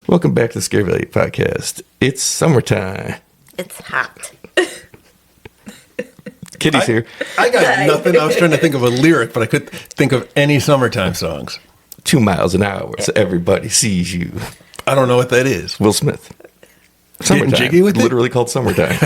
Welcome back to the Scare Value Podcast. It's summertime. It's hot. Kitty's here. I got nothing. I was trying to think of a lyric, but I couldn't think of any summertime songs. 2 miles an hour, so everybody sees you. I don't know what that is. Will Smith. Getting jiggy with it? Literally called Summertime.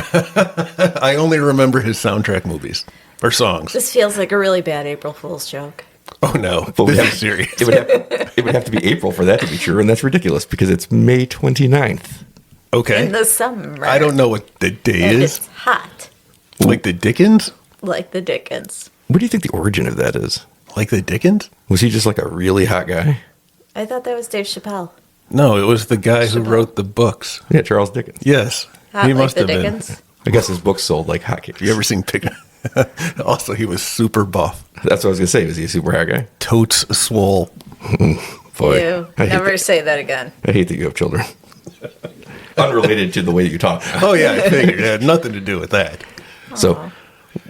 I only remember his soundtrack movies or songs. This feels like a really bad April Fool's joke. Oh no, But this is serious. It would have to be April for that to be true, and that's ridiculous because it's May 29th. Okay. In the summer. I don't know what the day And is. it's hot. Like the Dickens? Like the Dickens. What do you think the origin of that is? Like the Dickens? Was he just like a really hot guy? I thought that was Dave Chappelle. No, it was the guy who wrote the books. Yeah, Charles Dickens. Yes. Hot he like must the have Dickens. been. I guess his books sold like hotcakes. You ever seen Pick? Also, he was super buff. That's what I was going to say. Was he a super hot guy? Totes swole. Boy, Ew. I hate Never say that again. I hate that you have children. Unrelated to the way that you talk. Oh, yeah, I figured. It had nothing to do with that. So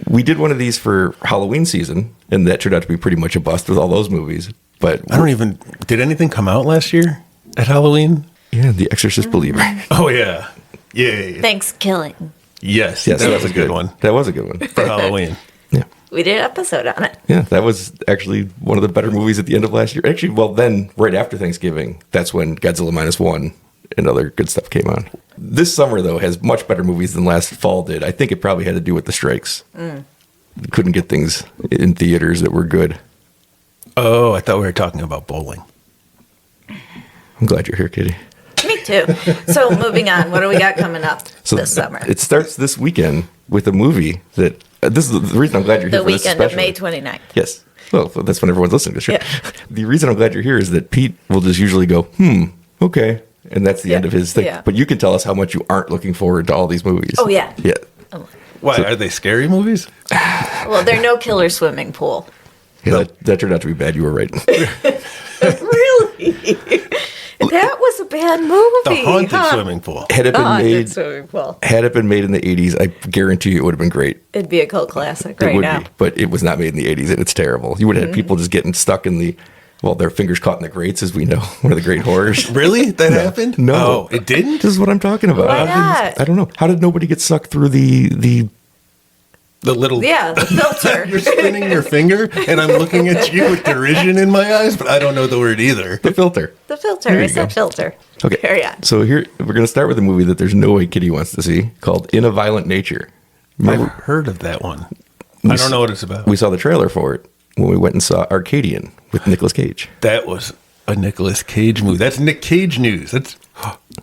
we did one of these for Halloween season, and that turned out to be pretty much a bust with all those movies. But I don't even. Did anything come out last year at Halloween? yeah, The Exorcist Believer. Oh, yeah. Yeah. Thanksgiving. Yes, Yes, that was a good one That was a good one. for Halloween. Yeah. We did an episode on it. Yeah, that was actually one of the better movies at the end of last year. Actually, well, then right after Thanksgiving, that's when Godzilla -1 and other good stuff came on. This summer, though, has much better movies than last fall did. I think it probably had to do with the strikes. Couldn't get things in theaters that were good. Oh, I thought we were talking about bowling. I'm glad you're here, Kitty. Me too. So moving on. What do we got coming up So this summer? It starts this weekend with a movie that this is the reason I'm glad you're here The for this weekend of especially. May 29th. Yes. Well, that's when everyone's listening to this. Sure. Yeah. The reason I'm glad you're here is that Pete will just usually go, okay. And that's the end of his thing. Yeah. But you can tell us how much you aren't looking forward to all these movies. Oh, yeah. Yeah. Why, are they scary movies? Well, they're no killer swimming pool. Yeah, that turned out to be bad. You were right. Really? That was a bad movie. The haunted swimming pool. Had it been Haunted made swimming pool. had it been made in the 80s, I guarantee you it would have been great. It'd be a cult classic It right would now. be. But it was not made in the 80s and it's terrible. You would have had people just getting stuck in their fingers caught in the grates, as we know, one of the great horrors. Really? That happened? No. Oh, it didn't? This is what I'm talking about. Why not? I don't know. How did nobody get sucked through the The little... Yeah, the filter. You're spinning your finger, and I'm looking at you with derision in my eyes, but I don't know the word either. filter? The filter. There you I said go. filter. Okay. Carry on. So here we're going to start with a movie that there's no way Kitty wants to see called In a Violent Nature. I've Remember, heard of that one. I don't know what it's about. we saw the trailer for it when we went and saw Arcadian with Nicolas Cage. That was a Nicolas Cage movie. That's Nick Cage news.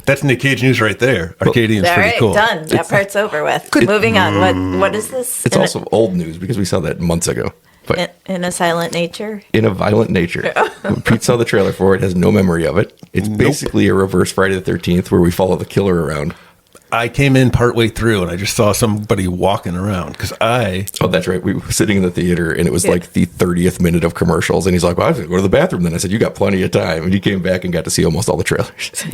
That's Nick Cage news right there. Arcadian's All pretty right, cool. done. That part's over with. Moving on. What is this? It's also old news because we saw that months ago. But in a silent nature. In a Violent Nature. When Pete saw the trailer for it, has no memory of it. It's basically a reverse Friday the 13th where we follow the killer around. I came in partway through, and I just saw somebody walking around, because Oh, that's right. We were sitting in the theater, and it was like the 30th minute of commercials. And he's like, well, I have to go to the bathroom. Then I said, you got plenty of time. And he came back and got to see almost all the trailers.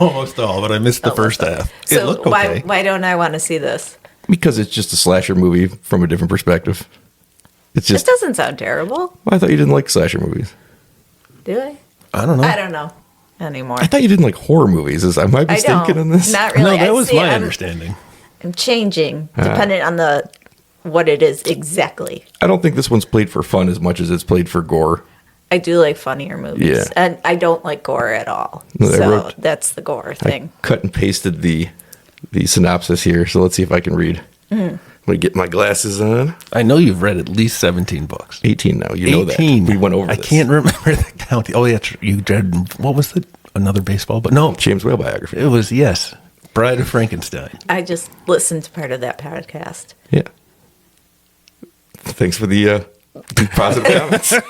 almost all, but I missed the first half. It So looked okay. why don't I want to see this? Because it's just a slasher movie from a different perspective. It's This just, doesn't sound terrible, well, I thought you didn't like slasher movies. do I? I don't know. I don't know anymore. I thought you didn't like horror movies. Am I I mistaken don't. on this? Not really. No, that I was see my I'm- understanding. I'm changing depending on what it is exactly. I don't think this one's played for fun as much as it's played for gore. I do like funnier movies, Yeah. and I don't like gore at all. No, I So wrote- that's the gore thing. I cut and pasted the synopsis here, so let's see if I can read. I'm going to get my glasses on. I know you've read at least 17 books. 18 now. You know that. 18. We went over I this. can't remember the count. Oh, yeah, you read, what was it? Another baseball? But no, James Whale biography. it was, yes, Bride of Frankenstein. I just listened to part of that podcast. Yeah. Thanks for the positive comments. You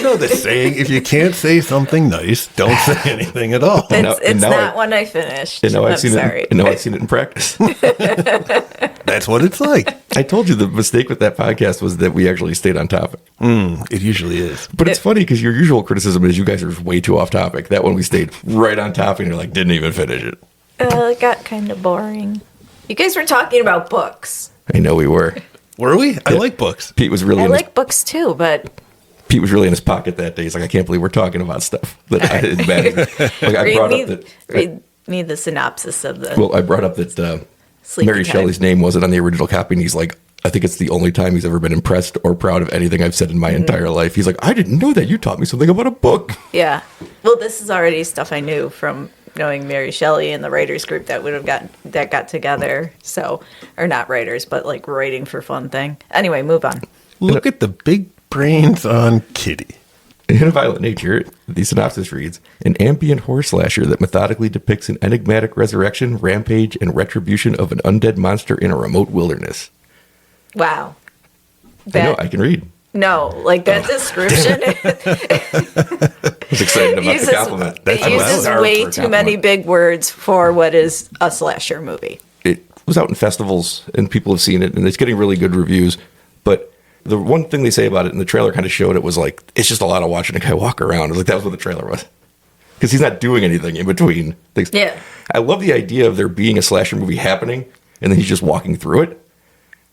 know the saying, if you can't say something nice, don't say anything at all. now- It's and now not I- one I finished. And now I'm I've seen sorry. it. And now I've seen it in practice. That's what it's like. I told you the mistake with that podcast was that we actually stayed on topic. It usually is. But it's funny because your usual criticism is you guys are just way too off topic. That one we stayed right on topic, and you're like, didn't even finish it. It got kind of boring. You guys were talking about books. I know we were. Were we? I like books. Pete was really. I in his- like books too, but Pete was really in his pocket that day. He's like, I can't believe we're talking about stuff that I didn't matter. Like I brought up that. Read me the synopsis of the. Well, I brought up that Sleepy Mary time. Shelley's name wasn't on the original copy, and he's like, I think it's the only time he's ever been impressed or proud of anything I've said in my entire life. He's like, I didn't know that. You taught me something about a book. Yeah. Well, this is already stuff I knew from knowing Mary Shelley and the writers group that got together. So, or not writers, but like writing for fun thing. Anyway, move on. Look at the big brains on Kitty. In A Violent Nature, the synopsis reads, an ambient horror slasher that methodically depicts an enigmatic resurrection, rampage, and retribution of an undead monster in a remote wilderness. Wow. I know, I can read. No, like that description. I was excited about the compliment. It uses way too many big words for what is a slasher movie. It was out in festivals, and people have seen it, and it's getting really good reviews. But the one thing they say about it, and the trailer kind of showed it, was like, it's just a lot of watching a guy walk around. It was like, that was what the trailer was. Because he's not doing anything in between things. Yeah. I love the idea of there being a slasher movie happening, and then he's just walking through it.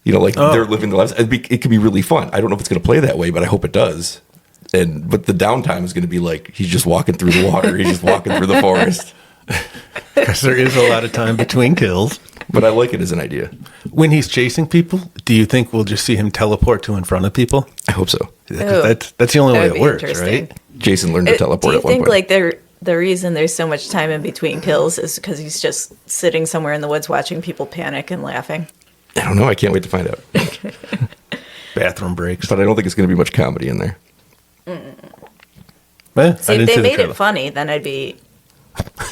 You know, like they're living their lives. It could be really fun. I don't know if it's going to play that way, but I hope it does. But the downtime is going to be like, he's just walking through the water. He's just walking through the forest. Because there is a lot of time between kills. But I like it as an idea. When he's chasing people, do you think we'll just see him teleport to in front of people? I hope so. That's the only way That'd it be works, interesting. right? Jason learned to teleport Do you at one think point. like the reason there's so much time in between kills is because he's just sitting somewhere in the woods watching people panic and laughing? I don't know. I can't wait to find out. Bathroom breaks. But I don't think it's going to be much comedy in there. See, if they made it funny, then I'd be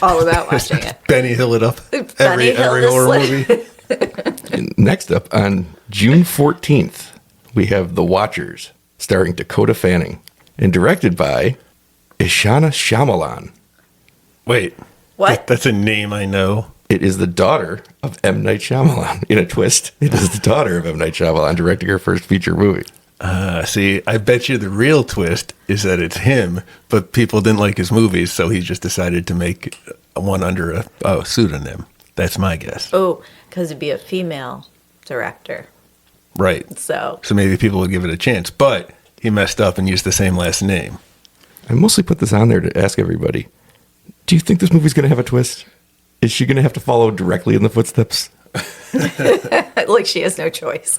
all about watching it. Benny Hill it up. Benny Hill Every this horror way. movie. Next up, on June 14th, we have The Watchers, starring Dakota Fanning, and directed by Ishana Shyamalan. Wait. What? That's a name I know. It is the daughter of M. Night Shyamalan. In a twist, it is the daughter of M. Night Shyamalan directing her first feature movie. See, I bet you the real twist is that it's him, but people didn't like his movies, so he just decided to make one under a pseudonym. That's my guess. Oh, because it'd be a female director. Right. So maybe people would give it a chance, but he messed up and used the same last name. I mostly put this on there to ask everybody, do you think this movie's going to have a twist? Is she going to have to follow directly in the footsteps? like she has no choice.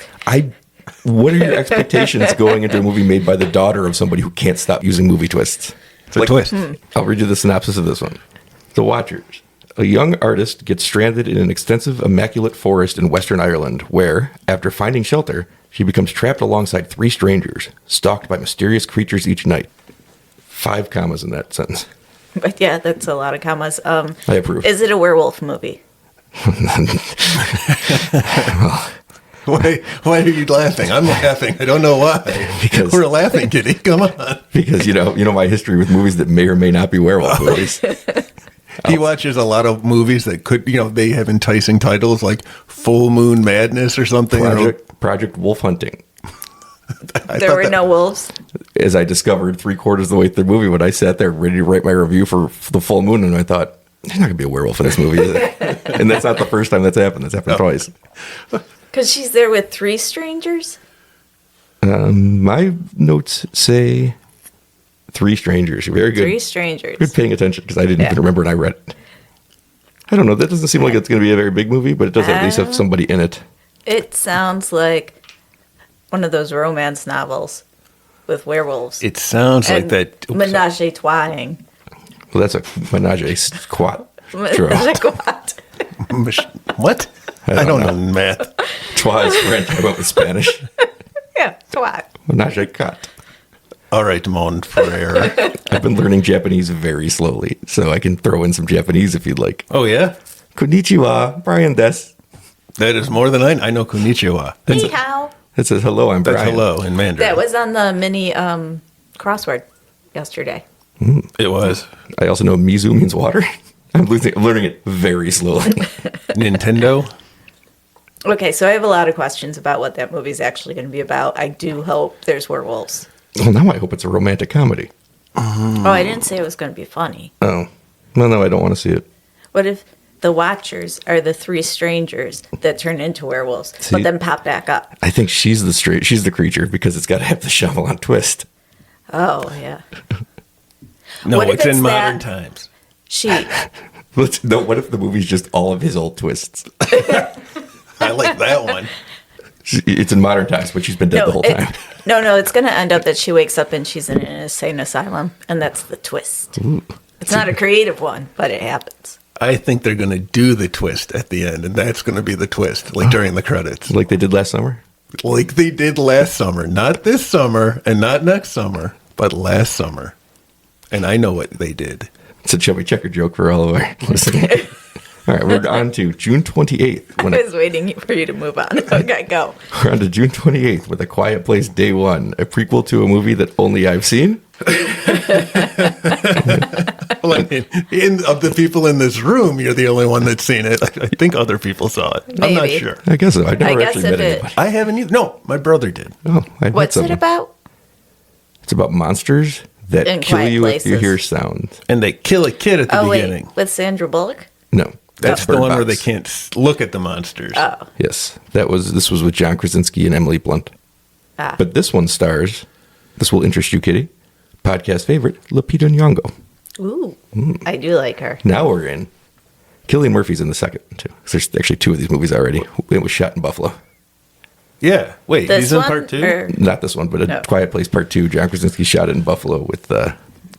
What are your expectations going into a movie made by the daughter of somebody who can't stop using movie twists? It's a twist. I'll read you the synopsis of this one. The Watchers. A young artist gets stranded in an extensive, immaculate forest in Western Ireland, where, after finding shelter, she becomes trapped alongside 3 strangers, stalked by mysterious creatures each night. 5 commas in that sentence. But yeah, that's a lot of commas. I approve. Is it a werewolf movie? Why are you laughing? I'm laughing. I don't know why. Because we're laughing, Kitty. Come on. Because you know my history with movies that may or may not be werewolf movies. He watches a lot of movies that could, they have enticing titles like Full Moon Madness or something. Project Wolf Hunting. There were no wolves. As I discovered 3/4 of the way through the movie, when I sat there ready to write my review for the full moon, and I thought, there's not going to be a werewolf in this movie, is there? And that's not the first time that's happened. That's happened twice. Because she's there with 3 strangers? My notes say 3 strangers. Very good. 3 strangers. Good paying attention, because I didn't even remember and I read it. I don't know. That doesn't seem like it's going to be a very big movie, but it does at least have somebody in it. It sounds like one of those romance novels with werewolves. It sounds like that. Menage a trois. Well, that's a menage a squat. Menage a trois. What? I don't know math. Trois is French. I went with Spanish. Yeah, trois. Menage a cat. All right, mon frere. I've been learning Japanese very slowly, so I can throw in some Japanese if you'd like. Oh, yeah? Konnichiwa, Brian des. That is more than I know konnichiwa. Ni hao. It says hello, I'm That's Brian. hello in Mandarin. That was on the mini crossword yesterday. It was. I also know Mizu means water. I'm learning it very slowly. Nintendo. Okay, so I have a lot of questions about what that movie's actually going to be about. I do hope there's werewolves. Well, now I hope it's a romantic comedy. Oh, I didn't say it was going to be funny. Oh. Well, no, I don't want to see it. What if the Watchers are the 3 strangers that turn into werewolves, but then pop back up? I think she's the creature because it's got to have the Shyamalan twist. Oh, yeah. No, What if it's in it's modern that- times. What if the movie's just all of his old twists? I like that one. It's in modern times, but she's been dead the whole time. No, it's going to end up that she wakes up and she's in an insane asylum, and that's the twist. Ooh. It's not a creative one, but it happens. I think they're going to do the twist at the end, and that's going to be the twist, like during the credits. Like they did last summer? Like they did last summer. Not this summer and not next summer, but last summer. And I know what they did. It's a chubby checker joke for all of our listening. All right, we're on to June 28th. I was waiting for you to move on. Okay, go. We're on to June 28th with A Quiet Place Day One, a prequel to a movie that only I've seen. Well, I mean, of the people in this room, you're the only one that's seen it. I think other people saw it. I'm not Maybe. sure. I guess so. I've never I guess actually met if it- anybody. I haven't either. No, my brother did. Oh, I've met What's it someone. about? It's about monsters that In kill quiet you if you places. hear sound. And they kill a kid at the Oh, beginning. wait, with Sandra Bullock? No, That's the Bird one where Box. they can't look at the monsters. Oh, Yes, this was with John Krasinski and Emily Blunt. ah. But this one stars, this will interest you, Kitty, podcast favorite, Lupita Nyong'o. Ooh, I do like her. Now we're in. Cillian Murphy's in the second one, too. 'Cause there's actually two of these movies already. It was shot in Buffalo. Yeah. Wait, This he's in one, part two? or- Not this one, but A No. Quiet Place Part 2. John Krasinski shot it in Buffalo with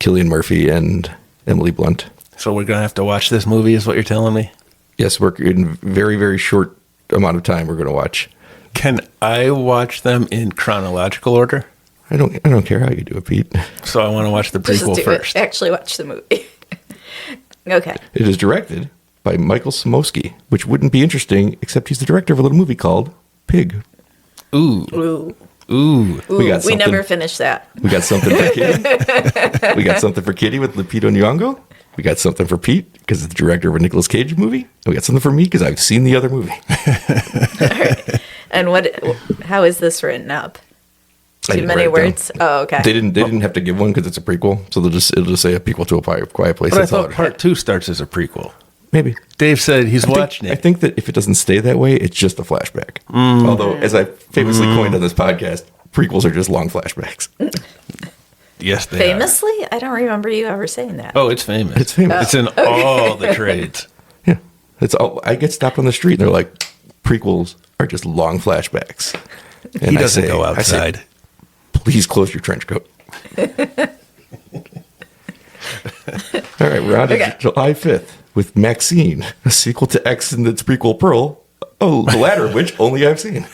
Cillian Murphy and Emily Blunt. So we're going to have to watch this movie, is what you're telling me? Yes, we're in very, very short amount of time we're going to watch. Can I watch them in chronological order? I don't care how you do it, Pete. So I want to watch the Just prequel do first. it. Actually, watch the movie. Okay. It is directed by Michael Samosky, which wouldn't be interesting except he's the director of a little movie called Pig. Ooh. Ooh. Ooh. Ooh, We got we never something. finished that. We got something for Kitty. We got something for Kitty with Lupita Nyong'o. We got something for Pete because he's the director of a Nicolas Cage movie. And we got something for me because I've seen the other movie. And how is this written up? I Too didn't many write it down. words? Oh, okay. They didn't have to give one because it's a prequel, so it'll just say a prequel to a Quiet Place. But I That's all thought it- part two starts as a prequel. Maybe. Dave said he's watching I it. think that if it doesn't stay that way, it's just a flashback. Although, as I famously coined on this podcast, prequels are just long flashbacks. Yes, they Famously? I don't remember you ever saying that. are. Oh, it's famous. It's famous. It's in all the trades. Yeah, it's all. I get stopped on the street and they're like, prequels are just long flashbacks. And He I doesn't say- go I say, outside. Please close your trench coat. All right, we're on to Okay. July 5th with Maxxine, a sequel to X and its prequel Pearl. Oh, the latter of which only I've seen.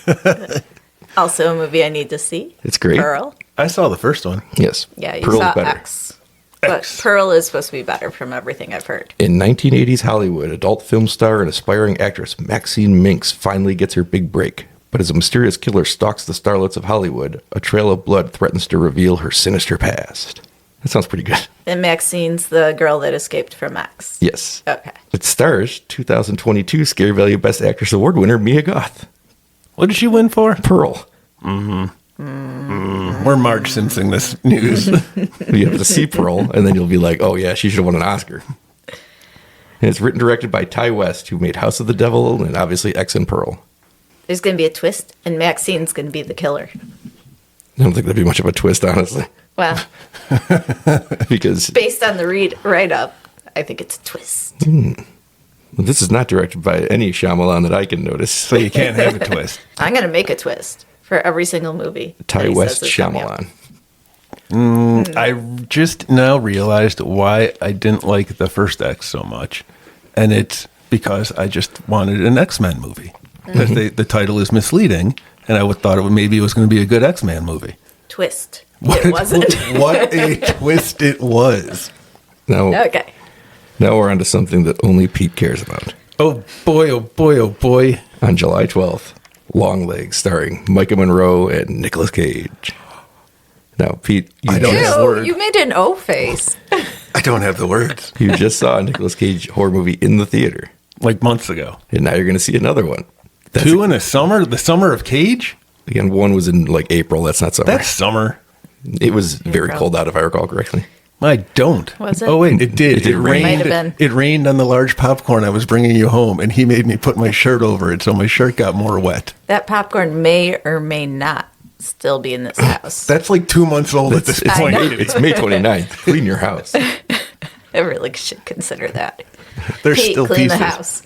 Also a movie I need to see. It's great. Pearl. I saw the first one. Yes. Yeah, you Pearl saw is better. X. But X. Pearl is supposed to be better from everything I've heard. In 1980s Hollywood, adult film star and aspiring actress Maxine Minks finally gets her big break. But as a mysterious killer stalks the starlets of Hollywood, a trail of blood threatens to reveal her sinister past. That sounds pretty good. And Maxine's the girl that escaped from X. Yes. Okay. It stars 2022 Scary Value Best Actress Award winner Mia Goth. What did she win for? Pearl. We're Marge Simpson this news. You have to see Pearl, and then you'll be like, oh, yeah, she should have won an Oscar. And it's written and directed by Ty West, who made House of the Devil and obviously X and Pearl. There's going to be a twist, and Maxine's going to be the killer. I don't think that'd be much of a twist, honestly, Well, because based on the write-up, I think it's a twist. this is not directed by any Shyamalan that I can notice. So you can't have a twist. I'm going to make a twist for every single movie. that Ty he West says is coming out. Shyamalan. I just now realized why I didn't like the first X so much. And it's because I just wanted an X-Men movie. Because the title is misleading, and I thought maybe it was going to be a good X-Men movie. Twist. It wasn't. What a twist it was. Now, Okay. now we're on to something that only Pete cares about. Oh boy, oh boy, oh boy. On July 12th, Long Legs, starring Micah Monroe and Nicolas Cage. Now, Pete, I don't have Ew, word. you made an O face. I don't have the words. you just saw a Nicolas Cage horror movie in the theater, Like months ago. and now you're going to see another one. That's Two in the summer of Cage? Again, one was in like April. That's not summer. That's summer. It was very April. cold out, if I recall correctly. I don't. Was it? Oh wait, it did. It did rain. Might have been. It rained on the large popcorn I was bringing you home, and he made me put my shirt over it, so my shirt got more wet. That popcorn may or may not still be in this house. That's like 2 months old at this It's, point. it's May 29th. Clean your house. I really should consider that. There's Pete, still clean pieces. the house.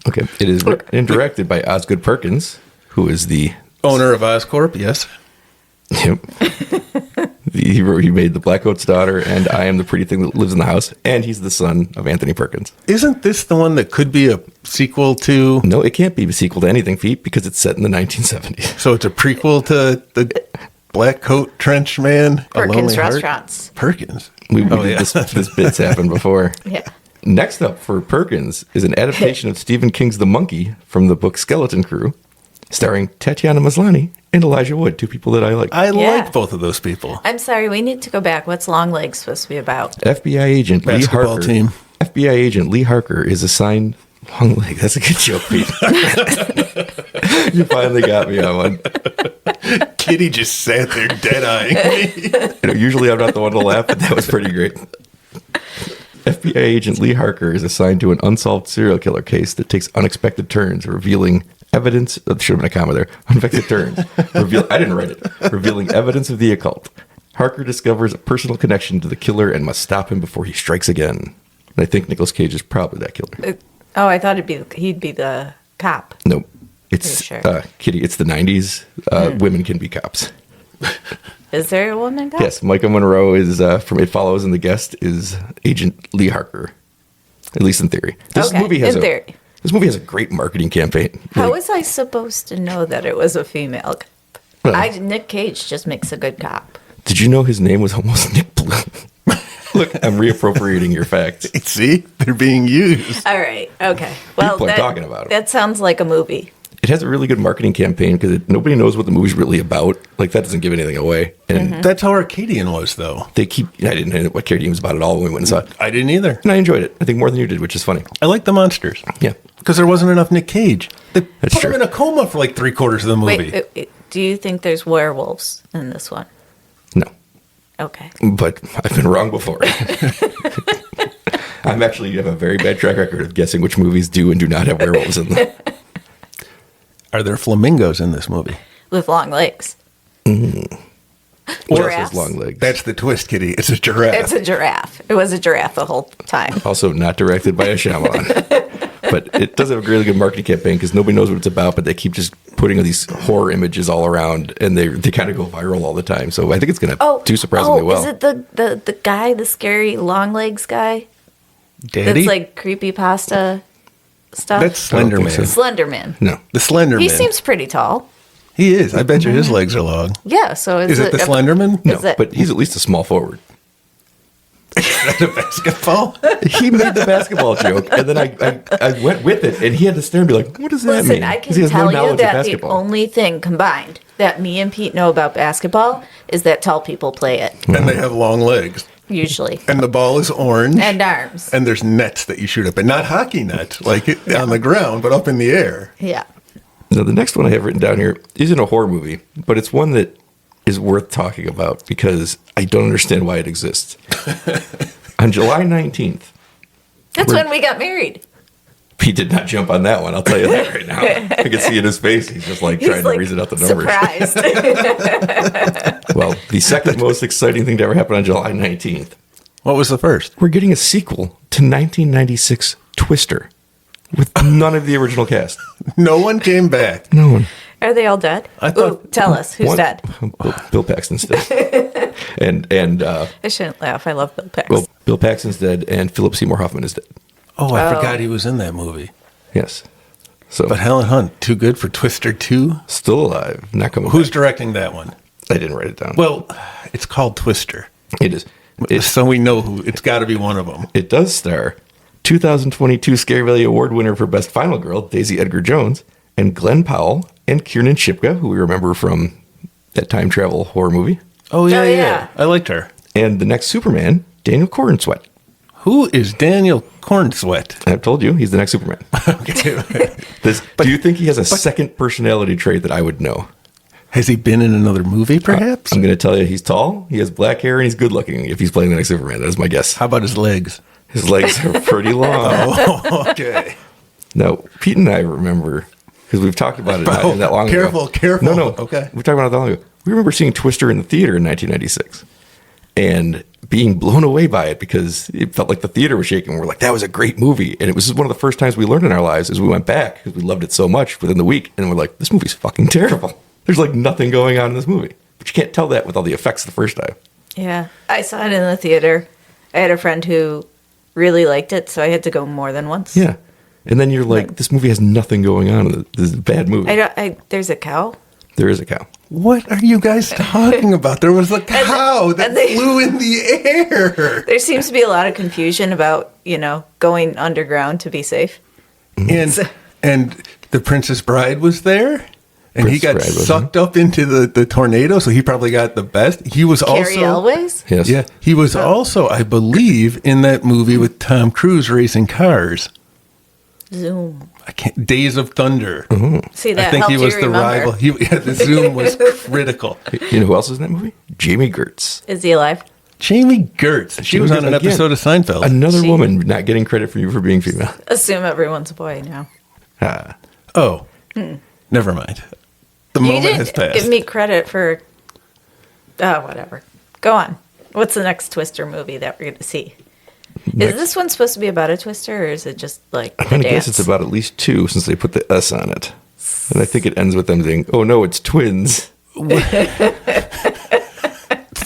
Okay. It is written and directed by Osgood Perkins, who is the Owner of Oscorp, yes. Yep. He made The Black Coat's Daughter and I Am the Pretty Thing That Lives in the House, and he's the son of Anthony Perkins. Isn't this the one that could be a sequel to? No, it can't be a sequel to anything, Pete, because it's set in the 1970s. So it's a prequel to the Black Coat Trench Man? A Perkins Lonely Heart? Restaurants. Perkins. This bit's happened before. Yeah. Next up for Perkins is an adaptation of Stephen King's The Monkey from the book Skeleton Crew, starring Tatiana Maslany and Elijah Wood, two people that I like. I Yeah. like both of those people. I'm sorry, we need to go back. What's Long Legs supposed to be about? FBI agent Lee Basketball Harker. team. FBI agent Lee Harker is assigned. Long leg. That's a good joke, Pete. You finally got me on one. Kitty just sat there dead-eyeing me. Usually I'm not the one to laugh, but that was pretty great. FBI agent Lee Harker is assigned to an unsolved serial killer case that takes unexpected turns, revealing evidence. Should have been a comma there. Unexpected turns. I didn't write it. Revealing evidence of the occult. Harker discovers a personal connection to the killer and must stop him before he strikes again. And I think Nicolas Cage is probably that killer. Oh, I thought he'd be the cop. Nope. It's Pretty sure. Kitty. It's the 90s. Women can be cops. Is there a woman cop? Yes, Micah Monroe is from It Follows, and the guest is Agent Lee Harker, at least in theory. This movie has a great marketing campaign. How Like, was I supposed to know that it was a female cop? Well- Nick Cage just makes a good cop. did you know his name was almost Nick Blue? Look, I'm reappropriating your facts. See? They're being used. All right. Okay. Well, People are talking about it. That sounds like a movie. It has a really good marketing campaign because nobody knows what the movie's really about. Like, that doesn't give anything away. And That's how Arcadian was, though. I didn't know what Carrie was about at all when we went and saw it. I didn't either. And I enjoyed it. I think more than you did, which is funny. I like the monsters. Yeah. Because there wasn't enough Nick Cage. They That's put him true. in a coma for like 3/4 of the movie. Wait, do you think there's werewolves in this one? No. Okay. But I've been wrong before. I have a very bad track record of guessing which movies do and do not have werewolves in them. Are there flamingos in this movie? With long legs. Or Giraffes. has long legs. That's the twist, Kitty. It's a giraffe. It's a giraffe. It was a giraffe the whole time. Also not directed by a Shyamalan. But it does have a really good marketing campaign because nobody knows what it's about, but they keep just putting these horror images all around, and they kind of go viral all the time. So I think it's going to do surprisingly well. Is it the guy, the scary long legs guy? Daddy? That's like creepypasta stuff? That's I don't Slender think Man. so. Slenderman. No. The Slender He Man. seems pretty tall. He is. I bet you his legs are long. Yeah, so Is it the Slenderman? No, Is it- but he's at least a small forward. The basketball? He made the basketball joke, and then I went with it, and he had to stare and be like, what does that Listen, mean? I 'Cause can he has no tell you knowledge of that the basketball. only thing combined that me and Pete know about basketball is that tall people play it, And they have long legs. usually. And the ball is orange. And arms. And there's nets that you shoot up. And not hockey nets, like on the ground, but up in the air. Yeah. Now, the next one I have written down here isn't a horror movie, but it's one that is worth talking about because I don't understand why it exists. On July 19th, That's when we got married. Pete did not jump on that one. I'll tell you that right now. I can see in his face. He's just like trying to reason out the numbers. Surprised. Well, the second most exciting thing to ever happen on July 19th, What was the first? we're getting a sequel to 1996 Twister with none of the original cast. No one came back. No one. Are they all dead? I thought- Ooh, tell us who's One- dead. Bill Paxton's dead. and I shouldn't laugh. I love Bill Pax. well, Bill Paxton's dead, and Philip Seymour Hoffman is dead. Oh, I forgot he was in that movie. Yes. So But Helen Hunt, too good for Twister 2? still alive, not coming. Who's back. directing that one? I didn't write it down. Well, it's called Twister. It is. So we know who. It's got to be one of them. It does star 2022 Scary Valley Award winner for Best Final Girl, Daisy Edgar Jones, and Glenn Powell and Kiernan Shipka, who we remember from that time travel horror movie. Oh, yeah, yeah. yeah. I liked her. And the next Superman, Daniel Cornsweet. Who is Daniel Cornsweet? I've told you, he's the next Superman. Do you think he has a second personality trait that I would know? Has he been in another movie, perhaps? I'm going to tell you, he's tall, he has black hair, and he's good looking if he's playing the next Superman. That is my guess. How about his legs? His legs are pretty long. Oh, okay. Now, Pete and I remember because we've talked about it not that long ago. Careful. No. Okay. We talked about it that long ago. We remember seeing Twister in the theater in 1996 and being blown away by it because it felt like the theater was shaking. We're like, that was a great movie. And it was one of the first times we learned in our lives as we went back because we loved it so much within the week. And we're like, this movie's fucking terrible. There's like nothing going on in this movie. But you can't tell that with all the effects the first time. Yeah, I saw it in the theater. I had a friend who really liked it, so I had to go more than once. Yeah. And then you're like, this movie has nothing going on. This is a bad movie. There's a cow. There is a cow. What are you guys talking about? There was a cow that flew in the air. There seems to be a lot of confusion about, going underground to be safe. And the Princess Bride was there? And he got sucked up into the tornado, so he probably got the best. He was Carrie Elways? Yes. Yeah, he was also, I believe, in that movie with Tom Cruise racing cars. Zoom. Days of Thunder. See, that I think he was the remember. rival. The Zoom was critical. You know who else is in that movie? Jamie Gertz. Is he alive? Jamie Gertz. She was on an episode of Seinfeld. Another woman not getting credit for you for being female. Assume everyone's a boy now. Never mind. The You moment didn't has passed. give me credit for... whatever. Go on. What's the next Twister movie that we're going to see? Is this one supposed to be about a twister, or is it just like I'm going to guess it's about at least two since they put the S on it. And I think it ends with them saying, oh no, it's twins.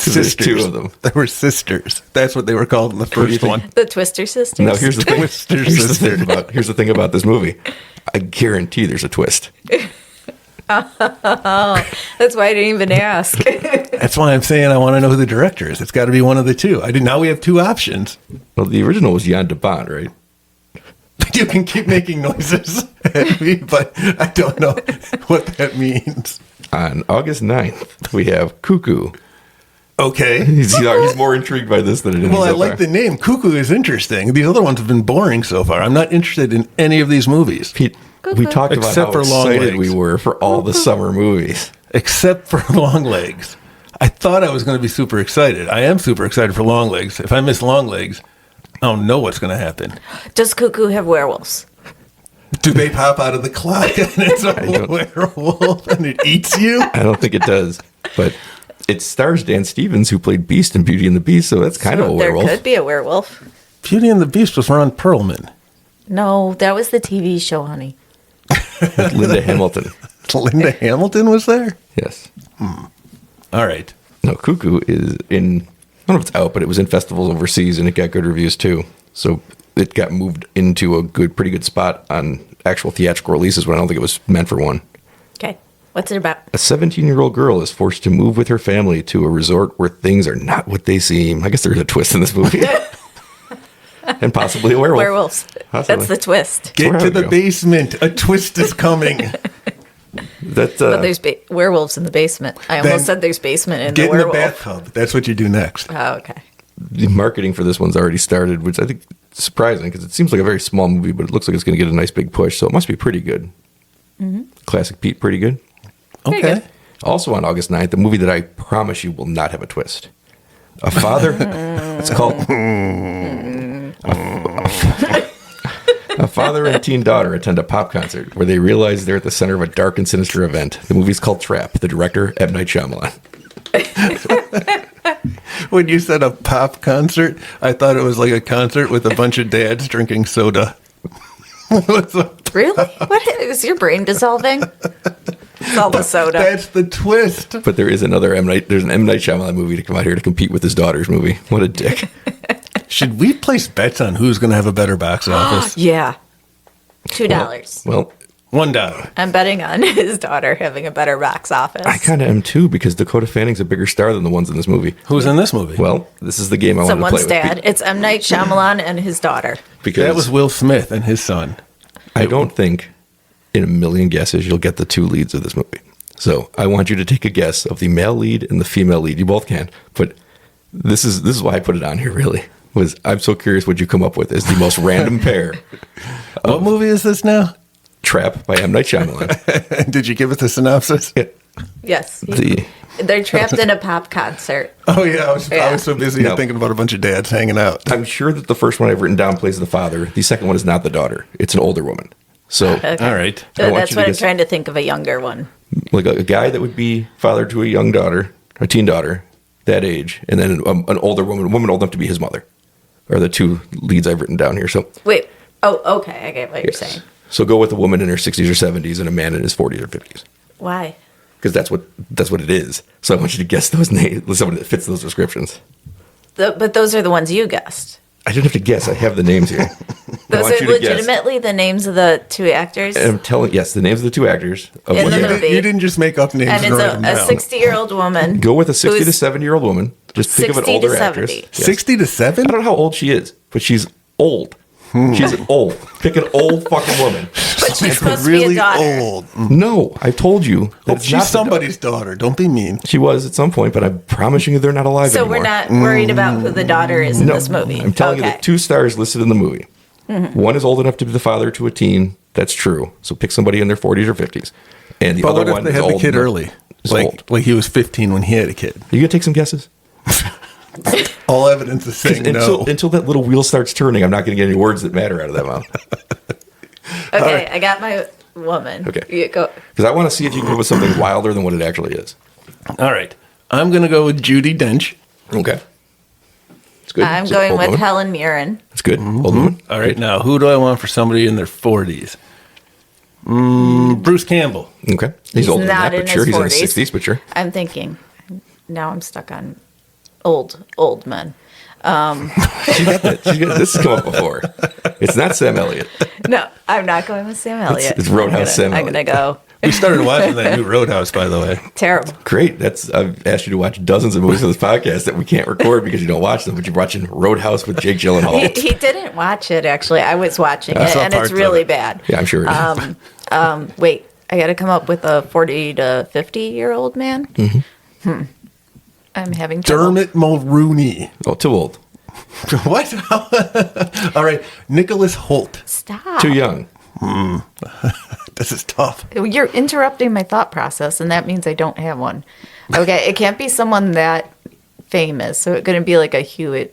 There's two of them. They were sisters. That's what they were called in the first one. The Twister Sisters? Now, here's the thing. Here's the thing about this movie. I guarantee there's a twist. That's why I didn't even ask. That's why I'm saying I want to know who the director is. It's got to be one of the two. Now we have two options. Well, the original was Jan de Bont, right? You can keep making noises at me, but I don't know what that means. On August 9th, we have Cuckoo. Okay. He's more intrigued by this than anything. Well, I like the name. Cuckoo is interesting. These other ones have been boring so far. I'm not interested in any of these movies. Pete, we talked about Except how for Long excited Legs. we were for all the summer movies. Except for Long Legs. I thought I was going to be super excited. I am super excited for Long Legs. If I miss Long Legs, I don't know what's going to happen. Does Cuckoo have werewolves? Do they pop out of the clock and it's a werewolf and it eats you? I don't think it does. But it stars Dan Stevens, who played Beast in Beauty and the Beast, so that's kind of a werewolf. There could be a werewolf. Beauty and the Beast was Ron Perlman. No, that was the TV show, honey. With Linda Hamilton. Linda Hamilton was there? Yes. All right. No, Cuckoo is in, I don't know if it's out, but it was in festivals overseas and it got good reviews too. So it got moved into a pretty good spot on actual theatrical releases when I don't think it was meant for one. Okay. What's it about? A 17-year-old girl is forced to move with her family to a resort where things are not what they seem. I guess there's a twist in this movie. And possibly a werewolf. Werewolves. Possibly. That's the twist. Get to the basement. A twist is coming. That, But there's werewolves in the basement. I Then almost said there's basement in the Get in the werewolf. bathtub. That's what you do next. Oh, okay. the marketing for this one's already started, which I think is surprising because it seems like a very small movie, but it looks like it's going to get a nice big push. So it must be pretty good. Mm-hmm. Classic Pete, pretty good. Very Okay. good. Also on August 9th, a movie that I promise you will not have a twist. A father. It's called. A father and teen daughter attend a pop concert where they realize they're at the center of a dark and sinister event. The movie's called Trap. The director, M. Night Shyamalan. When you said a pop concert, I thought it was like a concert with a bunch of dads drinking soda. Really? What is your brain dissolving? It's all the soda. That's the twist. But there is another there's an M. Night Shyamalan movie to come out here to compete with his daughter's movie. What a dick. Should we place bets on who's going to have a better box office? Yeah. $2. Well, $1. I'm betting on his daughter having a better box office. I kind of am too because Dakota Fanning's a bigger star than the ones in this movie. Who's in this movie? Well, this is the game I wanted to play Someone's with. dad. It's M. Night Shyamalan and his daughter. Because That was Will Smith and his son. I don't think in a million guesses you'll get the two leads of this movie. So I want you to take a guess of the male lead and the female lead. You both can, but this is why I put it on here. Really, was I'm so curious what you come up with as the most random pair. What movie is this now? Trap by M. Night Shyamalan. Did you give us a synopsis? Yes. The They're trapped in a pop concert. Oh, yeah. I was so busy No. thinking about a bunch of dads hanging out. I'm sure that the first one I've written down plays the father. The second one is not the daughter. It's an older woman. So, Okay. All right. I want That's you to what I'm guess- trying to think of a younger one. like a guy that would be father to a young daughter, a teen daughter, that age, and then an older woman, a woman old enough to be his mother, are the two leads I've written down here. So, Wait. Oh, okay. I get what you're yes. saying. So go with a woman in her 60s or 70s and a man in his 40s or 50s, Why? because that's what it is. So I want you to guess those names, somebody that fits those descriptions. But those are the ones you guessed. I didn't have to guess. I have the names here. I Those want are you to guess. legitimately the names of the two actors. And I'm telling yes, the names of the two actors. Of In what the they are. movie. You didn't just make up names. And it's and write them a down. 60-year-old woman. Go with a 60 to who's 70-year-old woman. Just think of an 60 to older 70. actress. Yes. 60 to 7? I don't know how old she is, but she's old. She's old. Pick an old fucking woman. But she's supposed to be a Really daughter. old. No, I told you that Oh, it's she's not the somebody's daughter. Don't be mean. daughter. She was at some point, but I'm promising you they're not alive So anymore. we're not worried about who the daughter is in No, this movie. I'm telling you Okay. the two stars listed in the movie. One is old enough to be the father to a teen. That's true. So pick somebody in their 40s or 50s. And the But other what if one they is had the old kid enough- early? is old. Like he was 15 when he had a kid. You gonna take some guesses? All evidence is saying no. Until that little wheel starts turning, I'm not going to get any words that matter out of that mouth. Okay, I got my woman. Okay. You go. Because I want to see if you can come up with something wilder than what it actually is. All right. I'm going to go with Judi Dench. Okay. It's good. I'm It's an going old with woman. Helen Mirren. It's good. Old woman. All right. Now, who do I want for somebody in their 40s? Bruce Campbell. Okay. He's older than not that, in but sure. his He's in his 40s. 60s, but sure. I'm thinking. Now I'm stuck on old men. This has come up before. It's not Sam Elliott. No, I'm not going with Sam Elliott. it's Roadhouse Sam I'm gonna Elliott. go We started watching that new Roadhouse, by the way. terrible. Great. I've asked you to watch dozens of movies on this podcast that we can't record because you don't watch them, but you're watching Roadhouse with Jake Gyllenhaal. He didn't watch it actually. I was watching I it, saw and parts it's of really it. bad. Yeah, I'm sure it is. Wait, I got to come up with a 40 to 50-year-old man. Mm-hmm. I'm having trouble. Dermot Mulrooney. Oh, too old. What? All right. Nicholas Holt. Stop. Too young. This is tough. You're interrupting my thought process, and that means I don't have one. Okay, it can't be someone that famous. So it's going to be like a Hugh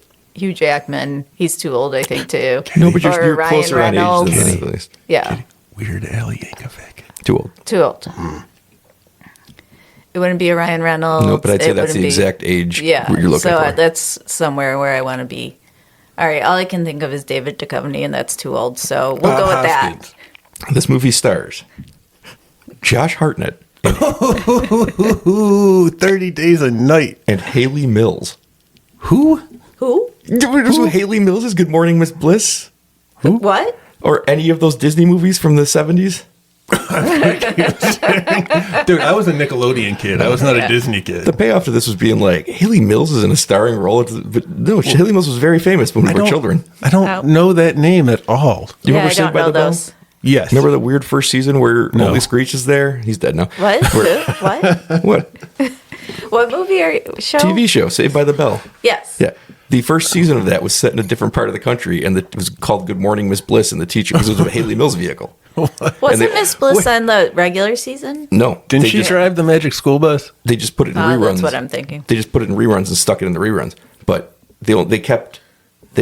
Jackman. He's too old, I think, too. No, but Or you're Ryan closer on age Reynolds. than that, at least. Yeah, Weird Al Yankovic. Too old. too old. It wouldn't be a Ryan Reynolds. No, but I'd say It that's the wouldn't be- exact age Yeah, you're looking so for. that's somewhere where I want to be. All right, all I can think of is David Duchovny, and that's too old. So we'll go with that. Hoskins. This movie stars Josh Hartnett Ooh, 30 Days a Night. and Haley Mills. Who? Who? Who? Haley Mills is Good Morning, Miss Bliss? What? Or any of those Disney movies from the 70s? Dude, I was a Nickelodeon kid. I was not a Disney kid. The payoff to this was being like, Haley Mills is in a starring role. But no, Haley Mills was very famous when we were children. I don't know that name at all. You Yeah, remember I Saved don't by know the Bell? those. Yes. Remember the weird first season where No. only Screech is there? He's dead now. What? Who? What? What? What movie are you? Show? TV show, Saved by the Bell. Yes. Yeah. The first season of that was set in a different part of the country, and it was called Good Morning, Miss Bliss, and the teacher, because it was a Haley Mills vehicle. Wasn't they- Miss Bliss on the regular season? No. Didn't they she just, drive the Magic School Bus? They just put it in reruns. That's what I'm thinking. They just put it in reruns and stuck it in the reruns. But they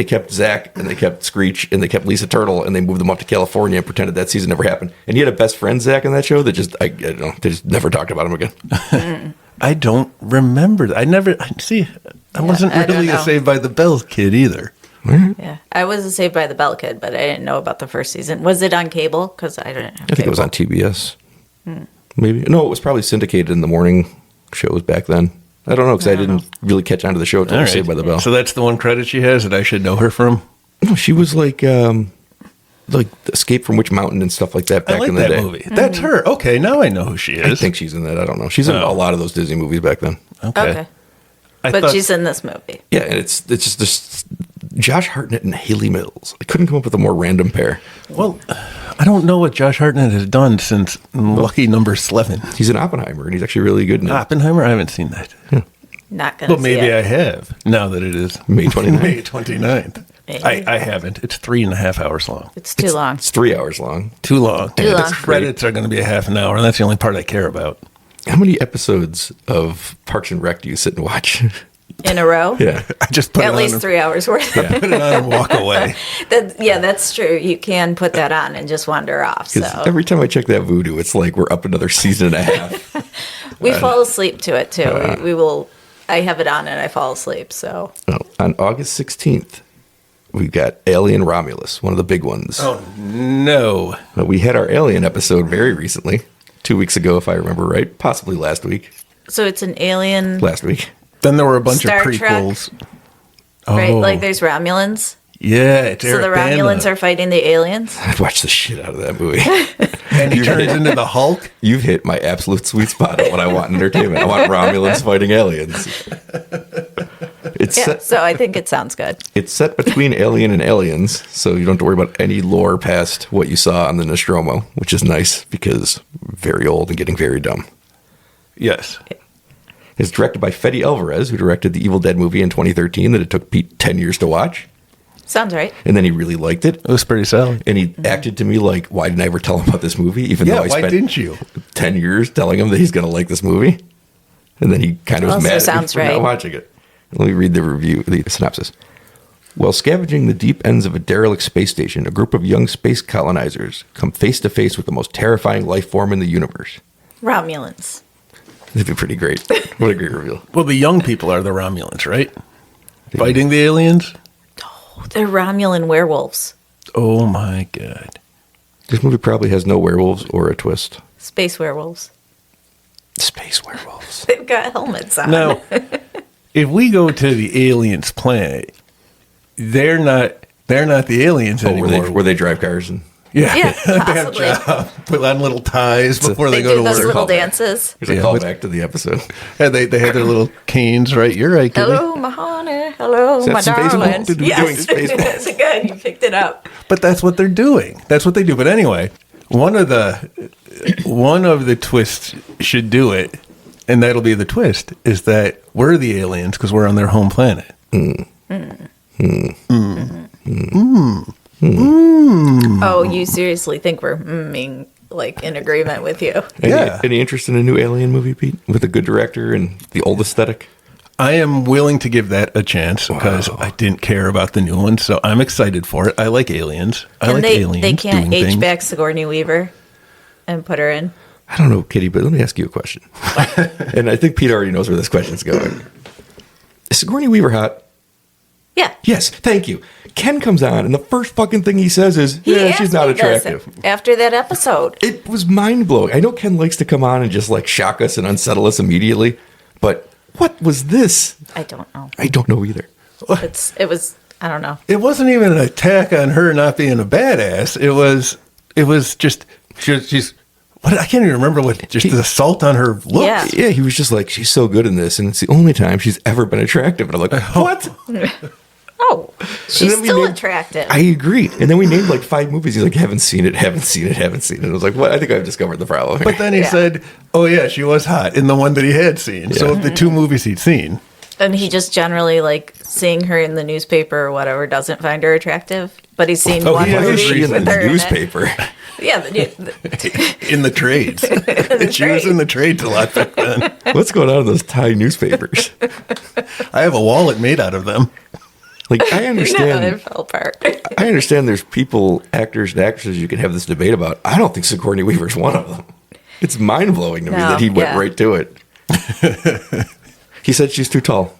kept Zach, and they kept Screech, and they kept Lisa Turtle, and they moved them up to California and pretended that season never happened. And he had a best friend, Zach, in that show that just, I don't know, they just never talked about him again. I don't remember. I wasn't I don't really a know. Saved by the Bell kid either. Yeah, I was a Saved by the Bell kid, but I didn't know about the first season. Was it on cable? Because I didn't have I think it was on TBS. Maybe. No, it was probably syndicated in the morning shows back then. I don't know, because I didn't really catch on to the show until All Saved by the Bell. So that's the one credit she has that I should know her from. No, she was like Escape from Witch Mountain and stuff like that back I like in the that day. movie. That's her. Okay, now I know who she I is. think she's in that. I don't know. She's in Oh. a lot of those Disney movies back then. Okay, I but thought- she's in this movie. Yeah, and it's just this Josh Hartnett and Haley Mills. I couldn't come up with a more random pair. Well, I don't know what Josh Hartnett has done since Lucky Number 11. He's in Oppenheimer, and he's actually really good in it. Oppenheimer? I haven't seen that. Not gonna. But maybe see it. I have, now that it is May 29th. May 29th. Maybe. I haven't. It's 3.5 hours long. It's too long. It's 3 hours long. Too long. Too The long. credits are going to be a half an hour, and that's the only part I care about. How many episodes of Parks and Rec do you sit and watch? in a row. Yeah. I just put it At on least and- 3 hours worth. put it on and walk away. That's true. You can put that on and just wander off. 'Cause So every time I check that Voodoo, it's like we're up another season and a half. we fall asleep to it too. We will. I have it on and I fall asleep. So On August 16th, we got Alien Romulus, one of the big ones. Oh, no. We had our Alien episode very recently, 2 weeks ago, if I remember right. Possibly last week. so it's an alien, Last week. Then there were a bunch Star of Trek? prequels. right? Oh, Like there's Romulans. yeah, it's So Eric the Romulans Bana. are fighting the aliens. I'd watch the shit out of that movie. And he turns into the Hulk. You've hit my absolute sweet spot of what I want in entertainment. I want Romulans fighting aliens. It's Yeah. set, So I think it sounds good. it's set between Alien and Aliens, so you don't have to worry about any lore past what you saw on the Nostromo, which is nice because very old and getting very dumb. Yes. It's directed by Fede Alvarez, who directed the Evil Dead movie in 2013 that it took Pete 10 years to watch, Sounds right. and then he really liked it. It was pretty solid. And he acted to me like, why didn't I ever tell him about this movie? Even Yeah, though I why spent didn't you? 10 years telling him that he's going to like this movie. And then he kind of was Also mad at me sounds for not right. watching it. Let me read the review, the synopsis. While scavenging the deep ends of a derelict space station, a group of young space colonizers come face to face with the most terrifying life form in the universe. Romulans. It'd be pretty great. What a great reveal. Well, the young people are the Romulans, right? Fighting the aliens? They're Romulan werewolves. Oh, my God. This movie probably has no werewolves or a twist. Space werewolves. Space werewolves. They've got helmets on. Now, if we go to the aliens' planet, they're not the aliens Oh, anymore. where they drive cars and yeah, Yeah, they have possibly. job, put on little ties before They they, go do to those work. little callback. dances. there's a Yeah, callback to the episode. And they have their little canes, right? You're right, Kitty. Hello, my honey. Hello, Is that my Spaceball? darling. Did we doing Spaceball? That's good. You picked it up. But that's what they're doing. That's what they do. But anyway, one of the twists should do it, and that'll be the twist, is that we're the aliens because we're on their home planet. Oh, you seriously think we're like in agreement with you? Yeah. Any interest in a new Alien movie, Pete? With a good director and the old aesthetic? I am willing to give that a chance because I didn't care about the new one, so I'm excited for it. I like aliens. I And like aliens they can't doing H things. back Sigourney Weaver and put her in. I don't know, Kitty, but let me ask you a question. And I think Pete already knows where this question's going. Is Sigourney Weaver hot? Yeah. Yes, thank you. Ken comes on, and the first fucking thing he says is, He yeah, asked she's not me this attractive. after that episode. It was mind-blowing. I know Ken likes to come on and just like shock us and unsettle us immediately, but what was this? I don't know. I don't know either. It was. I don't know. It wasn't even an attack on her not being a badass. It was just she's what I can't even remember what just the assault on her looks. Yeah. Yeah, he was just like, she's so good in this, and it's the only time she's ever been attractive. And I'm like, what? Oh, she's then we still named- attractive. I agree. And then we named like 5 movies. He's like, haven't seen it, haven't seen it, haven't seen it. I was like, what? I think I've discovered the problem here. But then he Yeah. said, "Oh yeah, she was hot in the one that he had seen." So of the 2 movies he'd seen, And he just generally like seeing her in the newspaper or whatever doesn't find her attractive. But he's seen Oh, one he Why has is movie she in with the her in it. newspaper? Yeah, the in the trades, she was in the trades a lot back then. What's going on in those Thai newspapers? I have a wallet made out of them. Like, I no, understand. it fell apart. I understand there's people, actors and actresses you can have this debate about. I don't think Sigourney Weaver's one of them. It's mind-blowing to me No, that he went yeah. right to it. He said she's too tall.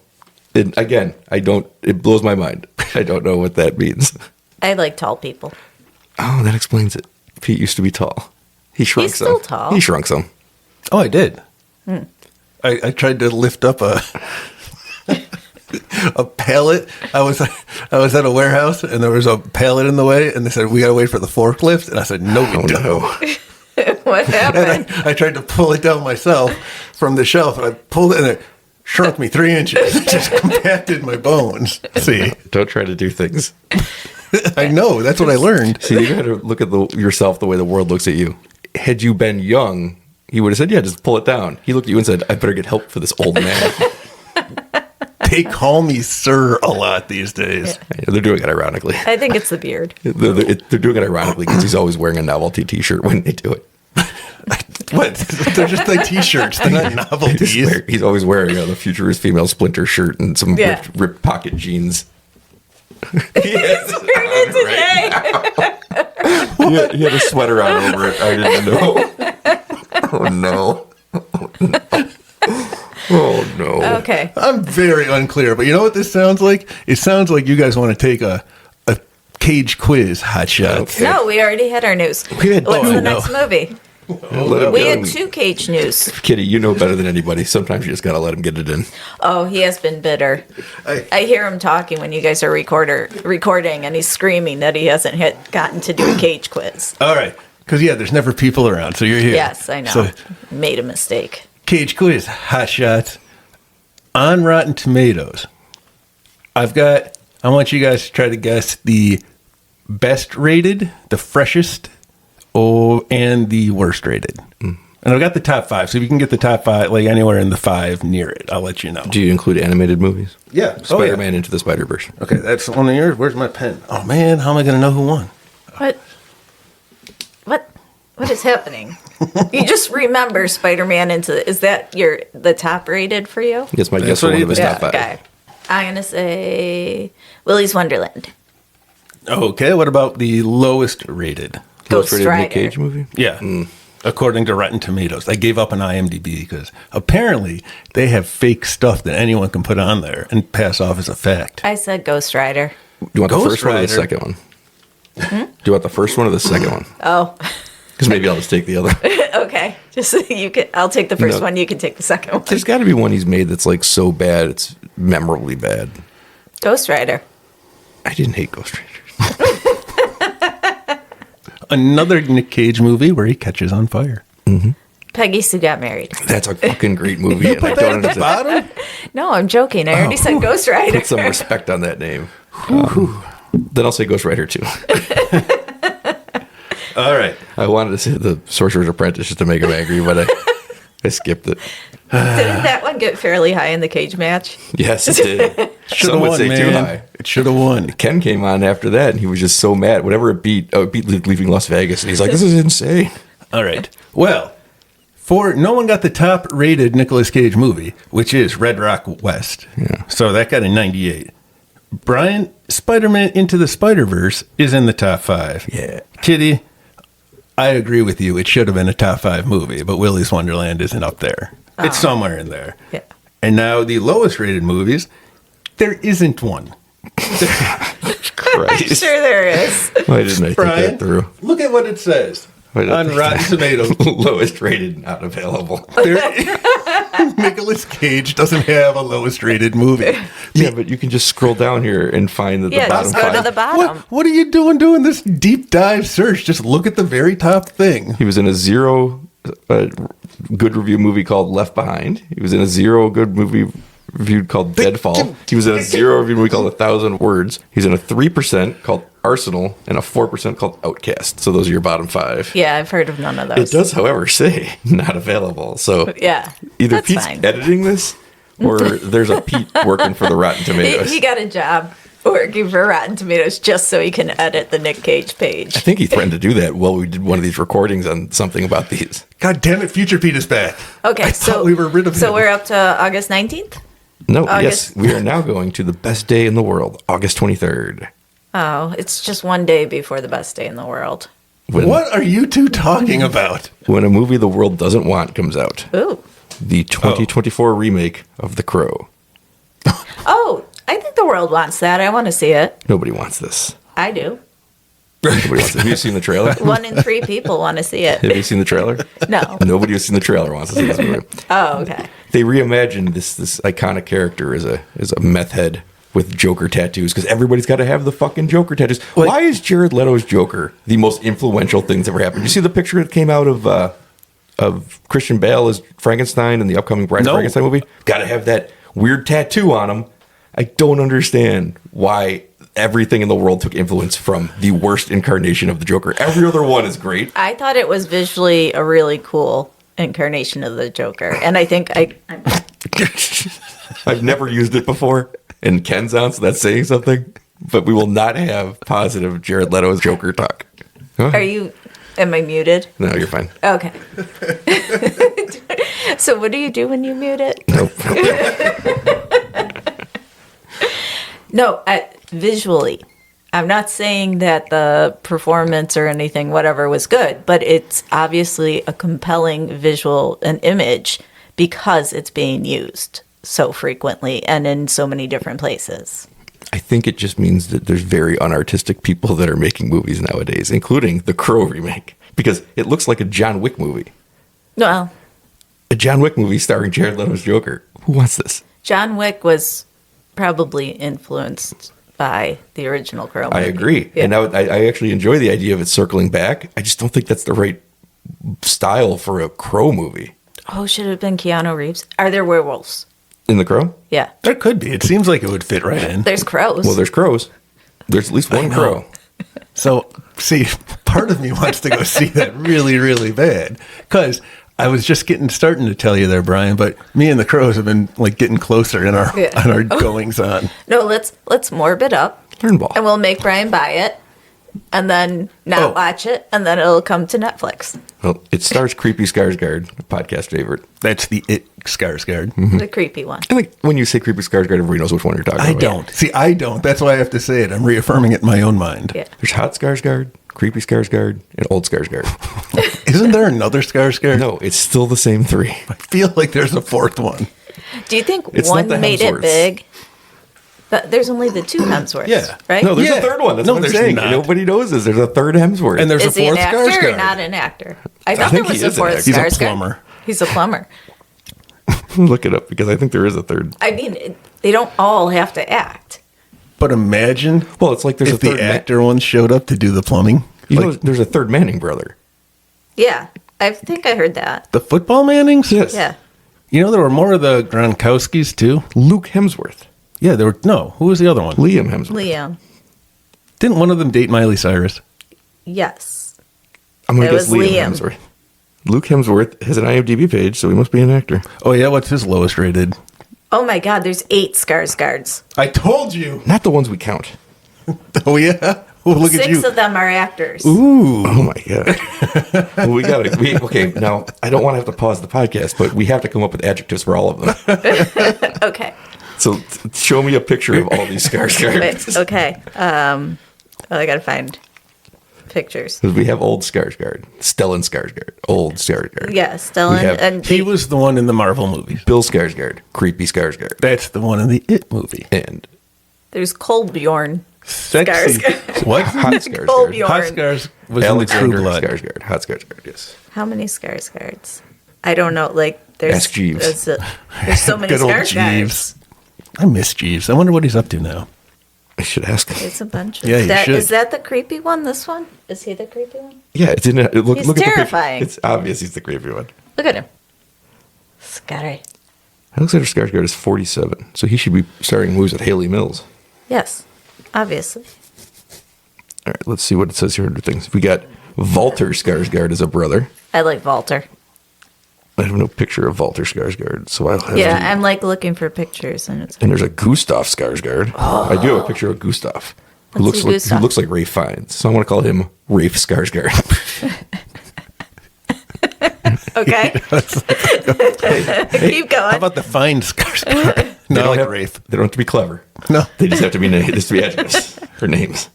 And again, it blows my mind. I don't know what that means. I like tall people. Oh, that explains it. Pete used to be tall. He shrunk He's some. still tall. He shrunk some. Oh, I did. I tried to lift up a pallet. I was at a warehouse and there was a pallet in the way, and they said we got to wait for the forklift, and I said no, we Oh, don't. no. What happened? And I tried to pull it down myself from the shelf, and I pulled it, and it shrunk me 3 inches. It just compacted my bones. See, Don't try to do things. I know. That's what I learned. See, you got to look at yourself the way the world looks at you. Had you been young, he would have said, yeah, just pull it down. He looked at you and said, I better get help for this old man. They call me sir a lot these days. Yeah, they're doing it ironically. I think it's the beard. They're doing it ironically because he's always wearing a novelty T-shirt when they do it. What? They're just like T-shirts. They're not novelties. He's always wearing the Futurist female Splinter shirt and some ripped pocket jeans. He's wearing it today. He had a sweater on over it. I didn't know. Oh no. Oh no. Okay. I'm very unclear, but you know what this sounds like? It sounds like you guys want to take a Cage quiz, hot shots. Okay. No, we already had our news. What's the next movie? We had 2 Cage news. Kitty, you know better than anybody. Sometimes you just gotta let him get it in. Oh, he has been bitter. I hear him talking when you guys are recording, and he's screaming that he hasn't gotten to do a Cage quiz. All right. Because, there's never people around, so you're here. Yes, I know. So, made a mistake. Cage quiz, hot shots. On Rotten Tomatoes, I want you guys to try to guess the best rated, the freshest, and the worst rated. And I've got the top 5, so if you can get the top 5, like anywhere in the 5 near it, I'll let you know. Do you include animated movies? Yeah. Spider-Man Into the Spider-Verse. Okay, that's one of yours. Where's my pen? Oh, man, how am I going to know who won? What is happening? You just remember Spider-Man is that the top rated for you? Yes, my guess for one of his top 5. Okay. I'm going to say Willy's Wonderland. Okay, what about the lowest rated? Ghost Rated Rider. Nick Cage movie? Yeah. According to Rotten Tomatoes. I gave up on IMDb because apparently they have fake stuff that anyone can put on there and pass off as a fact. I said Ghost Rider. Do you want Ghost the first one or the Rider. second one? Do you want the first one or the second one? Oh, Because maybe I'll just take the other. okay. Just you can. I'll take the first No. one. You can take the second one. There's got to be one he's made that's like so bad it's memorably bad. Ghost Rider. I didn't hate Ghost Rider. Another Nick Cage movie where he catches on fire. Peggy Sue Got Married. That's a fucking great movie. And I don't understand. Bottom? No, I'm joking. I already said Ghost Rider. Put some respect on that name. Then I'll say Ghost Rider too. All right. I wanted to say The Sorcerer's Apprentice just to make him angry, but I skipped it. Didn't that one get fairly high in the cage match? Yes, it did. Should Some have would won, say man. too high. It should have won. Ken came on after that, and he was just so mad. Whatever it beat, it beat Leaving Las Vegas, and he's like, "This is insane." All right. Well, no one got the top rated Nicolas Cage movie, which is Red Rock West. Yeah. So that got a 98. Brian, Spider-Man Into the Spider-Verse is in the top 5. Yeah. Kitty, I agree with you. It should have been a top 5 movie, but Willy's Wonderland isn't up there. It's somewhere in there. Yeah. And now the lowest rated movies, there isn't one. I'm Christ. sure there is. Why didn't I think Brian, that through? look at what it says Why did I on think Rotten Tomatoes. Lowest rated, not available. Nicolas Cage doesn't have a lowest rated movie. Yeah, but you can just scroll down here and find that the Yeah, bottom just go to 5. the bottom. What are you doing this deep dive search? Just look at the very top thing. He was in a 0 good review movie called Left Behind. He was in a 0 good movie reviewed called Deadfall. He was in a 0 review movie called 1,000 Words. He's in a 3% called Arsenal and a 4% called Outcast. So those are your bottom 5. Yeah, I've heard of none of those. It does, however, say not available. So Yeah. either that's Pete's fine. editing this or there's a Pete working for the Rotten Tomatoes. He got a job working for Rotten Tomatoes just so he can edit the Nick Cage page. I think he threatened to do that while we did one of these recordings on something about these. God damn it, Future Pete is back. Okay, I so thought we were rid of So him. we're up to August 19th? No, August. yes, we are now going to the best day in the world, August 23rd. Oh, it's just one day before the best day in the world. When, What are you two talking about? when a movie the world doesn't want comes out. Ooh. The 2024 remake of The Crow. Oh, I think the world wants that. I want to see it. Nobody wants this. I do. Nobody wants it. Have you seen the trailer? 1 in 3 people want to see Have it. you seen the trailer? No. Nobody who's seen the trailer wants to see this movie. Oh, okay. They reimagined this iconic character as a meth head with Joker tattoos because everybody's got to have the fucking Joker tattoos. Like- Why is Jared Leto's Joker the most influential thing that's ever happened? You see the picture that came out of Christian Bale as Frankenstein in the upcoming Bride of No. Frankenstein movie? Got to have that weird tattoo on him. I don't understand why everything in the world took influence from the worst incarnation of the Joker. Every other one is great. I thought it was visually a really cool incarnation of the Joker. And I think I've never used it before, and Ken's on, so that's saying something. But we will not have positive Jared Leto's Joker talk. Huh? are you Am I muted? No, you're fine. Okay. So what do you do when you mute it? Nope. No, visually. I'm not saying that the performance or anything, whatever, was good, but it's obviously a compelling visual and image because it's being used so frequently and in so many different places. I think it just means that there's very unartistic people that are making movies nowadays, including the Crow remake, because it looks like a John Wick movie. Well, A John Wick movie starring Jared Leto's Joker. Who wants this? John Wick was probably influenced by the original Crow movie. I agree. Yeah. And now I actually enjoy the idea of it circling back. I just don't think that's the right style for a Crow movie. Oh, should it have been Keanu Reeves? Are there werewolves? In the Crow? Yeah. There could be. It seems like it would fit right in. There's crows. Well, there's crows. There's at least one know. crow. So, see, part of me wants to go see that really, really bad. Because I was just starting to tell you there, Brian, but me and the crows have been like getting closer in our Yeah. on our goings on. No, let's morb it up. Turnball. And we'll make Brian buy it and then not watch it, and then it'll come to Netflix. Well, it stars Creepy Skarsgård, a podcast favorite. That's the It Skarsgård. The creepy one. I think when you say Creepy Skarsgård, everybody knows which one you're talking I about. don't. See, I don't. That's why I have to say it. I'm reaffirming it in my own mind. Yeah. There's Hot Skarsgård, Creepy Skarsgård, and Old Skarsgård. Isn't there another Skarsgård? No, it's still the same three. I feel like there's a fourth one. Do you think It's one not the made it Hemsworths. big? But there's only the two Hemsworths. Yeah. Right? No, there's Yeah. a third one. That's No, what I'm there's saying. not. Nobody knows this. There's a third Hemsworth. And there's Is a he an fourth actor Skarsgård. or not an actor? I thought think there was he a is an fourth actor. He's a Skarsgård. plumber. He's a plumber. Look it up because I think there is a third. I mean, they don't all have to act. But imagine Well, it's like there's if a third. the actor ones showed up to do the plumbing. You Like know, there's a third Manning brother. Yeah, I think I heard that. the football Mannings? Yes. Yeah. You know, there were more of the Gronkowskis too. Luke Hemsworth. Yeah, there were. No, who was the other one? Liam Hemsworth. Liam. Didn't one of them date Miley Cyrus? Yes. I'm going It to guess was Liam Liam. Hemsworth. Luke Hemsworth has an IMDb page, so he must be an actor. Oh yeah, what's his lowest rated? Oh my God, there's 8 Skarsgårds. I told you. Not the ones we count. Oh yeah. Oh, look at 6 you. of them are actors. Ooh. Oh my god. Well, we got to. Okay, now I don't want to have to pause the podcast, but we have to come up with adjectives for all of them. Okay. So show me a picture of all these Skarsgårds. Wait, okay. Well, I gotta find pictures. Because we have old Skarsgård, Stellan Skarsgård, old Skarsgård. Yeah, Stellan We have- and He was the one in the Marvel movies. Bill Skarsgård, creepy Skarsgård, That's the one in the It movie. and there's Kolbjorn. Sexy. Skarsgård. What? Hot Skarsgård. Kolbjorn. Hot Scars was Alexander in the True Blood. Skarsgård, hot Skarsgård. Yes. How many Skarsgårds? I don't know. Like there's Ask Jeeves. there's so many Good old Skarsgårds. Jeeves. I miss Jeeves. I wonder what he's up to now. I should ask. It's a bunch. Of, Yeah, you should. Is that the creepy one? This one? Is he the creepy one? Yeah, it's in. Look, He's look at terrifying. the picture. It's obvious he's the creepy one. Look at him. Scary. Alexander Skarsgård is 47, so he should be starring movies with Haley Mills. Yes, obviously. All right, let's see what it says here under things. We got Walter Skarsgård as a brother. I like Walter. I have no picture of Walter Skarsgård, so I'll have Yeah, to- I'm like looking for pictures, and it's And there's a Gustav Skarsgård. I do have a picture of Gustav, who Let's looks see like Gustav. Rafe Fiennes. So I want to call him Rafe Skarsgård. okay. Keep going. How about the fine Skarsgård? They No, don't like have, Rafe. They don't have to be clever. No. They just have to be just to be adjectives or names.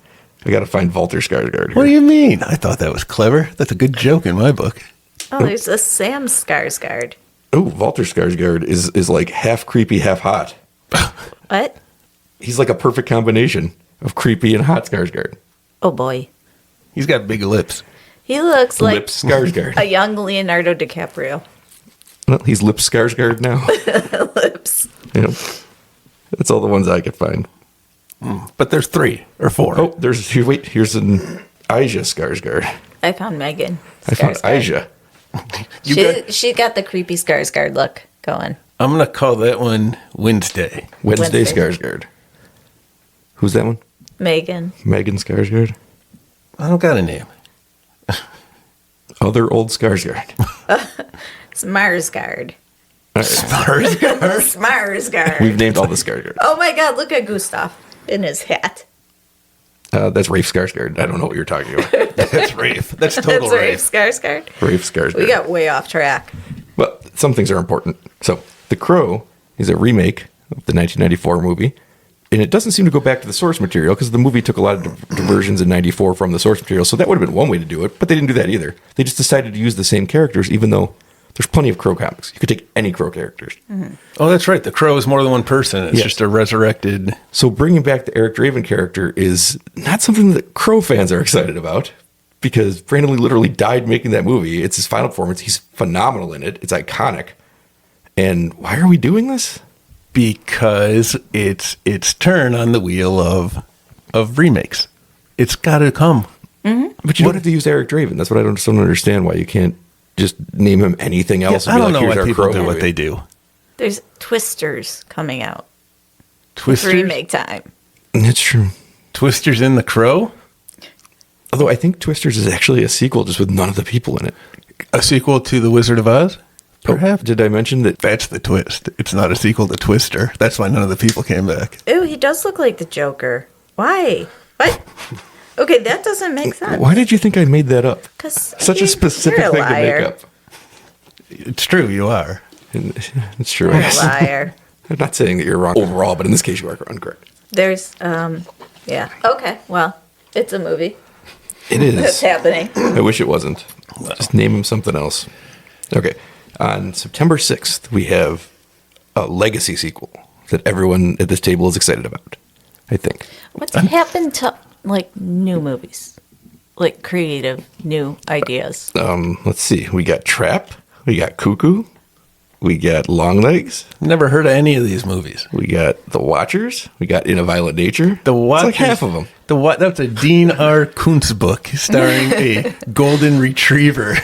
I got to find Walter Skarsgård. What do Here. you mean? I thought that was clever. That's a good joke in my book. Oh, there's a Sam Skarsgård. Oh, Walter Skarsgård is like half creepy, half hot. What? He's like a perfect combination of creepy and hot Skarsgård. Oh boy, He's got big lips. he looks like Lips Skarsgård. a young Leonardo DiCaprio. Well, he's Lip Skarsgård now. Lips. Yep. That's all the ones I could find. But there's 3 or 4. Oh, here's an Aja Skarsgård. I found Megan. I found Skarsgård. Aja. She got the creepy Skarsgård look going. I'm going to call that one Wednesday. Wednesday Wednesday. Skarsgård. Who's that one? Megan. Megan Skarsgård. I don't got a name. Other old Skarsgård. Smarsgård. All right. Smarsgård. We've named all the Skarsgård. Oh my God! Look at Gustav in his hat. That's Rafe Skarsgård. I don't know what you're talking about. That's Rafe. That's total That's Rafe Rafe. Skarsgård. Rafe Skarsgård. We got way off track. But some things are important. So, The Crow is a remake of the 1994 movie, and it doesn't seem to go back to the source material because the movie took a lot of diversions in 94 from the source material, so that would have been one way to do it, but they didn't do that either. They just decided to use the same characters, even though there's plenty of Crow comics. You could take any Crow characters. Mm-hmm. Oh, that's right. The Crow is more than one person. It's Yes. just a resurrected. So bringing back the Eric Draven character is not something that Crow fans are excited about, because Brandon Lee literally died making that movie. It's his final performance. He's phenomenal in it. It's iconic. And why are we doing this? Because it's its turn on the wheel of remakes. It's got to come. But you don't have to use Eric Draven. That's what I don't understand, why you can't just name him anything else. I and be don't know "Here's why our people Crow do what movie." they do. There's Twisters coming out. Twisters? Remake time. That's true. Twisters in the Crow? Although I think Twisters is actually a sequel just with none of the people in it. A sequel to The Wizard of Oz? Perhaps. Did I mention that? That's the twist. It's not a sequel to Twister. That's why none of the people came back. Ew, he does look like the Joker. Why? What? Okay, that doesn't make sense. Why did you think I made that up? 'Cause Such a specific you're a thing to liar. make up. It's true, you are. It's true. You're a liar. I'm not saying that you're wrong overall, but in this case, you are incorrect. There's, yeah. Okay, well, it's a movie. It That's is. happening. I wish it wasn't. Just name him something else. Okay. On September 6th, we have a legacy sequel that everyone at this table is excited about, I think. What's happened to, like, new movies? Like, creative, new ideas? Let's see. We got Trap. We got Cuckoo. We got Longlegs. Never heard of any of these movies. We got The Watchers. We got In a Violent Nature. The Watchers, It's like half of them. That's a Dean R. Kuntz book starring a golden retriever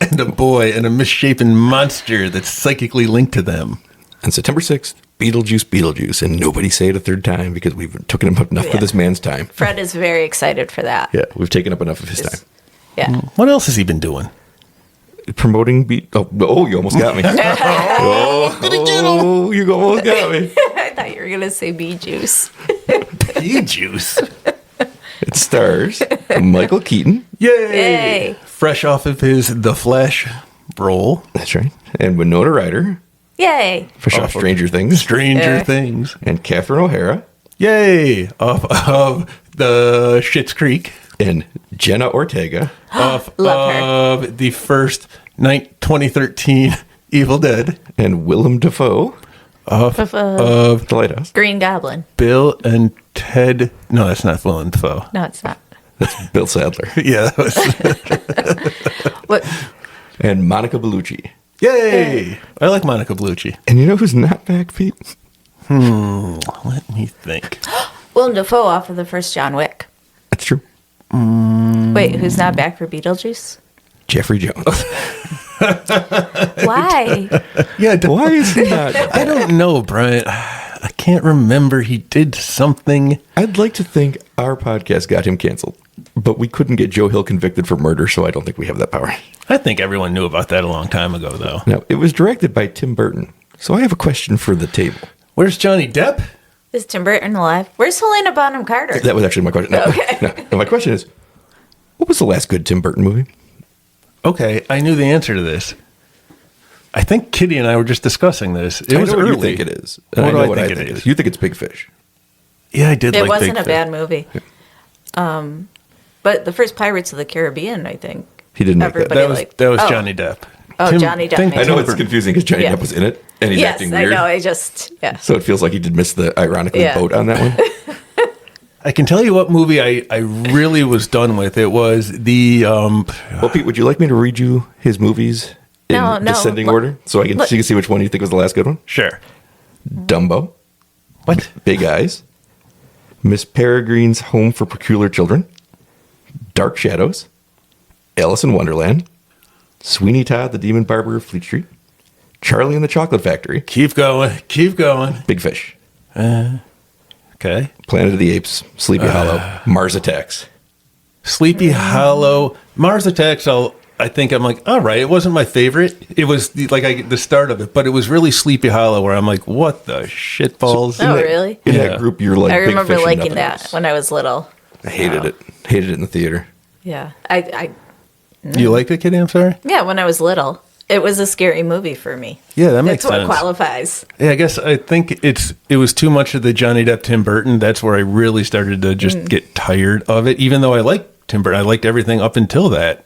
and a boy and a misshapen monster that's psychically linked to them. On September 6th, Beetlejuice, and nobody say it a third time because we've taken up enough of this man's time. Fred is very excited for that. Yeah, we've taken up enough of his time. Yeah. What else has he been doing? Promoting Oh, you almost got me. Oh, you almost got me. I thought you were going to say bee juice. Pea juice. It stars Michael Keaton. Yay! Yay. Fresh off of his The Flash role. That's right. And Winona Ryder, Yay. fresh off Stranger Things. Stranger Yeah. Things. And Catherine O'Hara. Yay! Off of the Schitt's Creek. And Jenna Ortega. Off Love her. of the first 2013 Evil Dead. And Willem Dafoe. Off Of, of The Lighthouse. Green Goblin. Bill and Ted. No, that's not Willem Dafoe. No, it's not. That's Bill Sadler. Yeah, that was. What? And Monica Bellucci. Yay! I like Monica Bellucci. And you know who's not back, Pete? Let me think. Willem Dafoe off of the first John Wick. That's true. Wait, who's not back for Beetlejuice? Jeffrey Jones. Why? Yeah, Why is he not? I don't know, Brian. I can't remember. He did something. I'd like to think our podcast got him canceled, but we couldn't get Joe Hill convicted for murder, so I don't think we have that power. I think everyone knew about that a long time ago, though. Now, it was directed by Tim Burton, so I have a question for the table. Where's Johnny Depp? Is Tim Burton alive? Where's Helena Bonham Carter? That was actually my question. No, Okay. no, my question is, what was the last good Tim Burton movie? Okay, I knew the answer to this. I think Kitty and I were just discussing this. It I was know what early. you think it is. And What I do know I what I think think it it is? is. You think it's Big Fish. Yeah, I did It like wasn't Big a Fish. bad movie. But the first Pirates of the Caribbean, I think. He didn't make that. Everybody That was oh. Johnny Depp. Oh, Johnny Depp think made I know Tim it's Burton- confusing because Johnny Yeah. Depp was in it, and he's Yes, acting I weird. know. I just, yeah. So it feels like he did miss the ironically Yeah. boat on that one. I can tell you what movie I really was done with. It was the Well, Pete, would you like me to read you his movies in No, no. descending Look- order so you can see which one you think was the last good one? sure. Dumbo, What? Big Eyes, Miss Peregrine's Home for Peculiar Children, Dark Shadows, Alice in Wonderland, Sweeney Todd, the Demon Barber of Fleet Street, Charlie and the Chocolate Factory, Keep going. Keep going. Big Fish, Okay. Planet of the Apes, Sleepy Hollow, Mars Attacks. Sleepy Hollow, Mars Attacks. I think I'm like, all right. It wasn't my favorite. It was the start of it, but it was really Sleepy Hollow where I'm like, what the shit balls? Oh, really? In Yeah. that group, you're like I Big remember Fish and liking nothing that else. when I was little. I hated it. Hated it in the theater. Yeah. I You like it, Kitty? I'm sorry. yeah, when I was little, it was a scary movie for me. Yeah, that makes That's sense. what qualifies. Yeah, I guess I think it was too much of the Johnny Depp Tim Burton. That's where I really started to just get tired of it. Even though I liked Tim Burton, I liked everything up until that.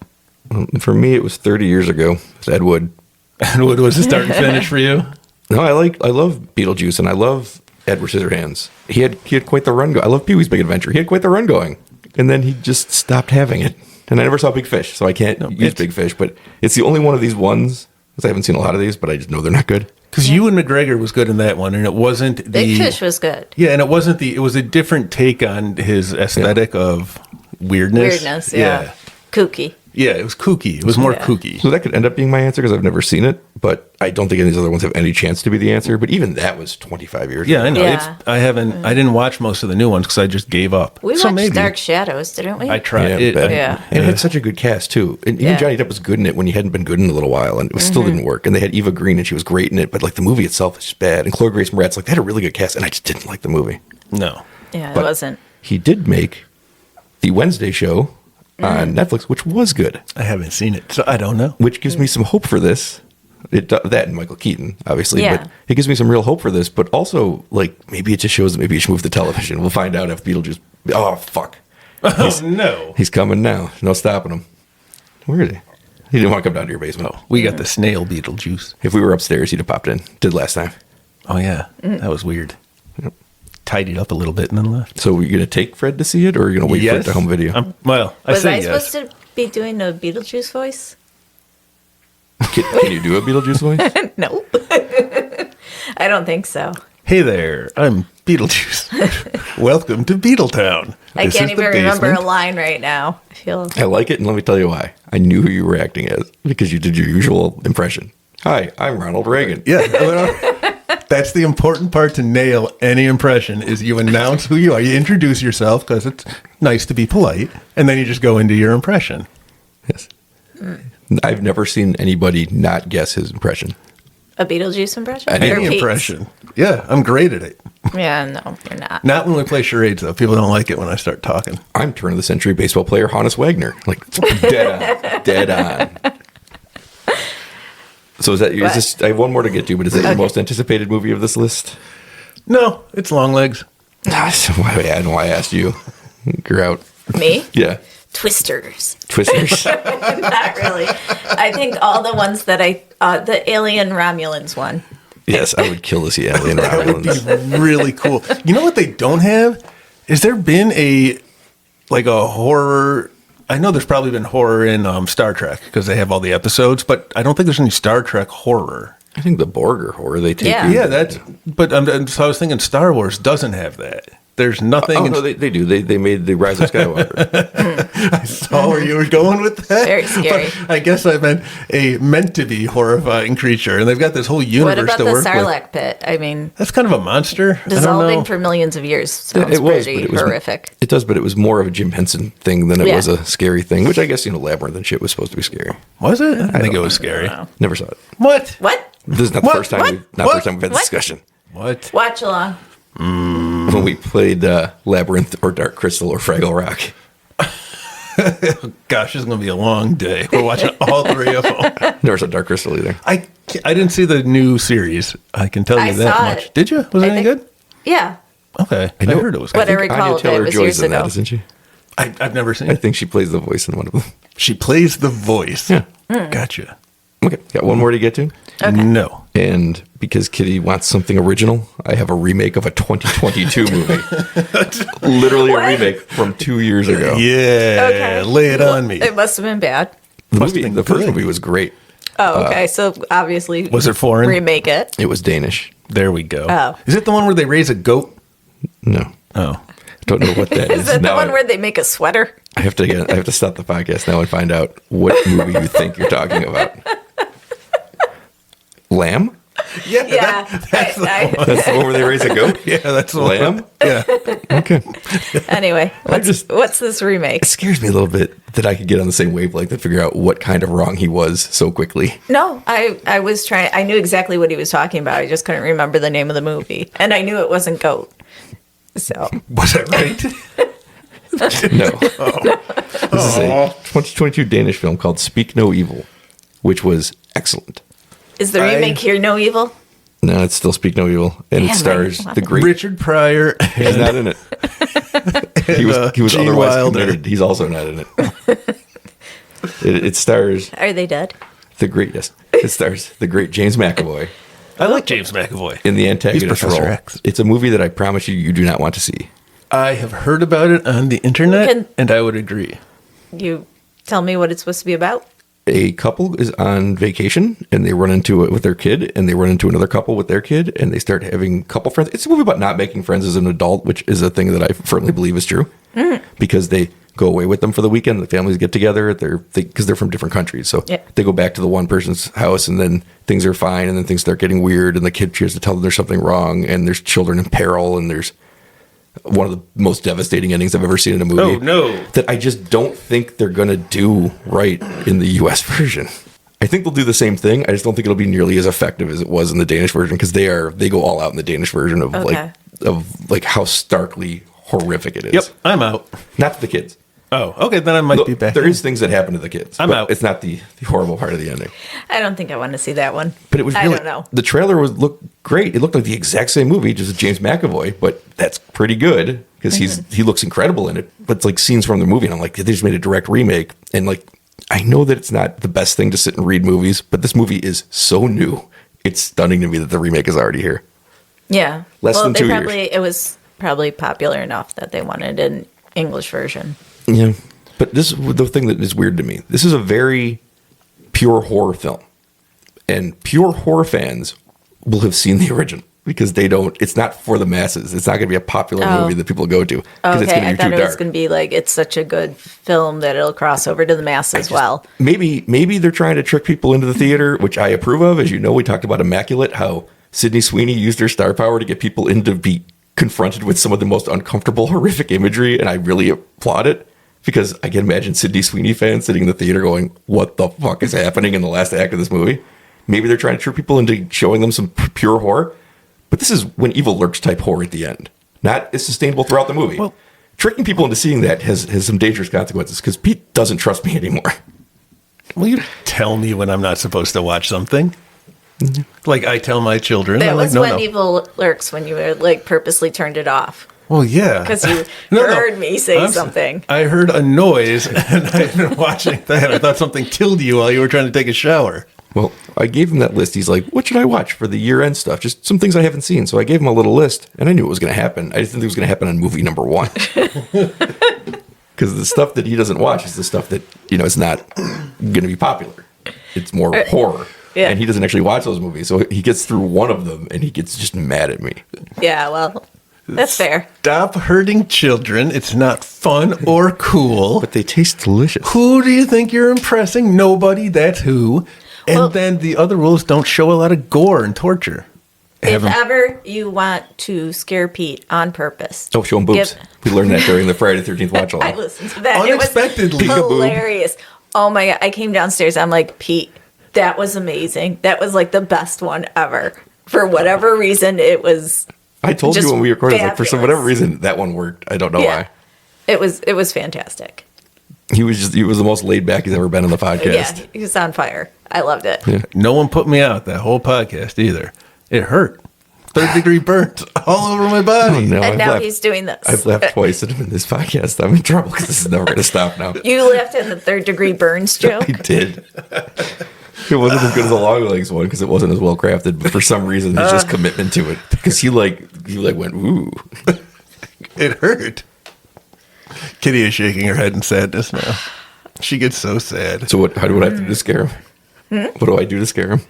For me, it was 30 years ago. It was Ed Wood. And what was the start and finish for you? No, I love Beetlejuice, and I love Edward Scissorhands. He had quite the run going. I love Pee-wee's Big Adventure. He had quite the run going, and then he just stopped having it. And I never saw Big Fish, so I can't use Big Fish. But it's the only one of these ones, because I haven't seen a lot of these, but I just know they're not good. Because Ewan McGregor was good in that one, and it wasn't the Big Fish was good. Yeah, and it wasn't it was a different take on his aesthetic of weirdness. Weirdness, yeah. Kooky. Yeah, it was kooky. It was more Yeah. kooky. So that could end up being my answer because I've never seen it, but I don't think any of these other ones have any chance to be the answer. But even that was 25 years Yeah, ago. I know. Yeah. I didn't watch most of the new ones because I just gave up. We so watched maybe Dark Shadows, didn't we? I tried. Yeah. And it had such a good cast, too. And even Yeah. Johnny Depp was good in it when he hadn't been good in a little while, and it still didn't work. And they had Eva Green, and she was great in it, but like the movie itself is just bad. And Chloe Grace Moretz, like they had a really good cast, and I just didn't like the movie. No. Yeah, it But wasn't. He did make the Wednesday show on Netflix, which was good, I haven't seen it, so I don't know. which gives me some hope for this. That and Michael Keaton, obviously, Yeah. but it gives me some real hope for this. But also, like, maybe it just shows that maybe you should move the television. We'll find out if Beetlejuice. Oh, fuck. Oh, no. He's coming now. No stopping him. Where is he? He didn't want to come down to your basement. We got the snail Beetlejuice. If we were upstairs, he'd have popped in. Did last time. Oh, yeah. That was weird. Tidied up a little bit and then left. So, are you going to take Fred to see it, or are you going to wait for it to home video? I Was say I yes. supposed to be doing a Beetlejuice voice? Can you do a Beetlejuice voice? Nope. I don't think so. Hey there, I'm Beetlejuice. Welcome to Beetletown. I This can't is the even remember a basement. line right now. I feel I like it, and let me tell you why. I knew who you were acting as because you did your usual impression. Hi, I'm Ronald Reagan. Yeah, that's the important part to nail any impression is you announce who you are. You introduce yourself because it's nice to be polite, and then you just go into your impression. Yes. I've never seen anybody not guess his impression. a Beetlejuice impression. Any Or Any Pete's? impression. Yeah, I'm great at it. Yeah, no, you're not. Not when we play charades, though. People don't like it when I start talking. I'm turn of the century baseball player Hannes Wagner. Like dead on, dead on. So is that? Is this? I have one more to get to, but is that your most anticipated movie of this list? No, it's long legs. So I know why I asked you. You're out. Me? Yeah. Twisters. Twisters. Not really. I think all the ones that the Alien Romulans one. Yes, I would kill to see Alien That would be Romulans. really cool. You know what they don't have? Is there been a horror? I know there's probably been horror in Star Trek because they have all the episodes, but I don't think there's any Star Trek horror. I think the Borg horror they take. Yeah. you- Yeah, that's. But so I was thinking Star Wars doesn't have that. There's nothing. Oh no, they do. They made the Rise of Skywalker. I saw where you were going with that. Very scary. But I guess I meant a meant to be horrifying creature, and they've got this whole universe What about to the work with. Sarlacc pit? I mean, That's kind of a monster. I don't dissolving know. for millions of years sounds It was, pretty but it was horrific. It does, but it was more of a Jim Henson thing than it Yeah. was a scary thing. Which I guess Labyrinth and shit was supposed to be scary. Was it? I think it was scary. Never saw it. What? What? This is not the What? first time. What? Not the first time we've had this What? discussion. What? Watch along. When we played Labyrinth or Dark Crystal or Fraggle Rock. Gosh, it's going to be a long day. We're watching all three of them. Never saw Dark Crystal either. I didn't see the new series. I can tell you I that saw much. it. Did you? Was it I any think- good? Yeah. Okay. I know- heard it was What good. I recall Anya of it Taylor was Joy's years in that, ago. isn't she? I've never seen I it. think she plays the voice in one of them. She plays the voice. Yeah. Gotcha. Okay, got one more to get to. Okay. No. And because Kitty wants something original, I have a remake of a 2022 movie. Literally a What? remake from 2 years ago. Yeah. Okay. Lay it on me. It must have been bad. Must have been The first good. movie was great. Oh, okay. So obviously, Was it foreign? remake it. It was Danish. There we go. Oh. Is it the one where they raise a goat? No, Oh. don't know what that is. Is that the Now one where they make a sweater? I have to stop the podcast now and find out what movie you think you're talking about. Lamb? Yeah. Yeah. That's the I- That's the one where they raise a goat? Yeah, that's the Lamb? one. Yeah. Okay. anyway, what's this remake? It scares me a little bit that I could get on the same wavelength and figure out what kind of wrong he was so quickly. No, I was trying. I knew exactly what he was talking about. I just couldn't remember the name of the movie, and I knew it wasn't Goat. So Was that right? No. This is a 2022 Danish film called Speak No Evil, which was excellent. Is the remake Hear No Evil? No, it's still Speak No Evil, and it Damn, stars I the great. Richard Pryor. He's not in it. He was Gene otherwise Wilder. committed. He's also not in it. It stars Are they dead? the great. Yes, it stars the great James McAvoy I like James McAvoy. in the antagonist Professor role. X. It's a movie that I promise you do not want to see. I have heard about it on the internet, Can- and I would agree. You tell me what it's supposed to be about? A couple is on vacation and they run into it with their kid, and they run into another couple with their kid, and they start having couple friends. It's a movie about not making friends as an adult, which is a thing that I firmly believe is true, because they go away with them for the weekend. The families get together. Because they're from different countries, so Yeah. they go back to the one person's house, and then things are fine, and then things start getting weird, and the kid tries to tell them there's something wrong, and there's children in peril, and there's one of the most devastating endings I've ever seen in a movie. Oh, no. That I just don't think they're going to do right in the US version. I think they'll do the same thing. I just don't think it'll be nearly as effective as it was in the Danish version, because they go all out in the Danish version of Okay. like how starkly horrific it is. Yep, I'm out. Not to the kids. Oh, okay, then I might be back. There is things that happen to the kids. I'm but out. It's not the horrible part of the ending. I don't think I want to see that one. But it was I really, don't know. the trailer looked great. It looked like the exact same movie, just with James McAvoy, but that's pretty good because he looks incredible in it. But it's like scenes from the movie, and I'm like, they just made a direct remake. And like, I know that it's not the best thing to sit and read movies, but this movie is so new. It's stunning to me that the remake is already here. Yeah. Less than 2 years. It was probably popular enough that they wanted an English version. Yeah. But this is the thing that is weird to me. This is a very pure horror film. And pure horror fans will have seen the original because it's not for the masses. It's not going to be a popular movie that people go to because it's going Okay, to be I thought too it was dark. going to be like it's such a good film that it'll cross over to the mass as well. Maybe they're trying to trick people into the theater, which I approve of. As you know, we talked about Immaculate, how Sydney Sweeney used her star power to get people in to be confronted with some of the most uncomfortable, horrific imagery, and I really applaud it. Because I can imagine Sydney Sweeney fans sitting in the theater going, what the fuck is happening in the last act of this movie? Maybe they're trying to trick people into showing them some pure horror. But this is when evil lurks type horror at the end. Not as sustainable throughout the movie. Well, tricking people into seeing that has some dangerous consequences because Pete doesn't trust me anymore. Will you tell me when I'm not supposed to watch something? Like I tell my children. That I'm was like, when Evil Lurks, when you were like purposely turned it off. Well, yeah. Because you heard me say something. I heard a noise, and I've been watching that. I thought something killed you while you were trying to take a shower. Well, I gave him that list. He's like, what should I watch for the year-end stuff? Just some things I haven't seen. So I gave him a little list, and I knew it was going to happen. I just didn't think it was going to happen on movie number one. Because the stuff that he doesn't watch is the stuff that, is not going to be popular. It's more horror. Yeah. And he doesn't actually watch those movies. So he gets through one of them, and he gets just mad at me. Yeah, well, that's fair. Stop hurting children. It's not fun or cool. But they taste delicious. Who do you think you're impressing? Nobody. That's who. And Well- then the other rules don't show a lot of gore and torture. If ever you want to scare Pete on purpose. Oh, show him boobs. We learned that during the Friday the 13th watch I along. listened to that. Unexpectedly. It was hilarious. Oh my God. I came downstairs. I'm like, Pete, that was amazing. That was like the best one ever. For whatever reason, it was. I told you just when we recorded, like, for some fabulous. whatever reason, that one worked. I don't know Yeah. why. It was fantastic. He was the most laid back he's ever been on the podcast. Yeah, he was on fire. I loved it. Yeah. No one put me out that whole podcast either. It hurt. Third-degree burnt all over my Oh, body. no, And now he's doing this. I've laughed twice in this podcast. I'm in trouble because this is never going to stop now. You laughed at the third-degree burns joke. I did. It wasn't as good as the long legs one because it wasn't as well crafted. But for some reason, there's just commitment to it because he went ooh. It hurt. Kitty is shaking her head in sadness now. She gets so sad. So how do I have to do to scare him? What do I do to scare him?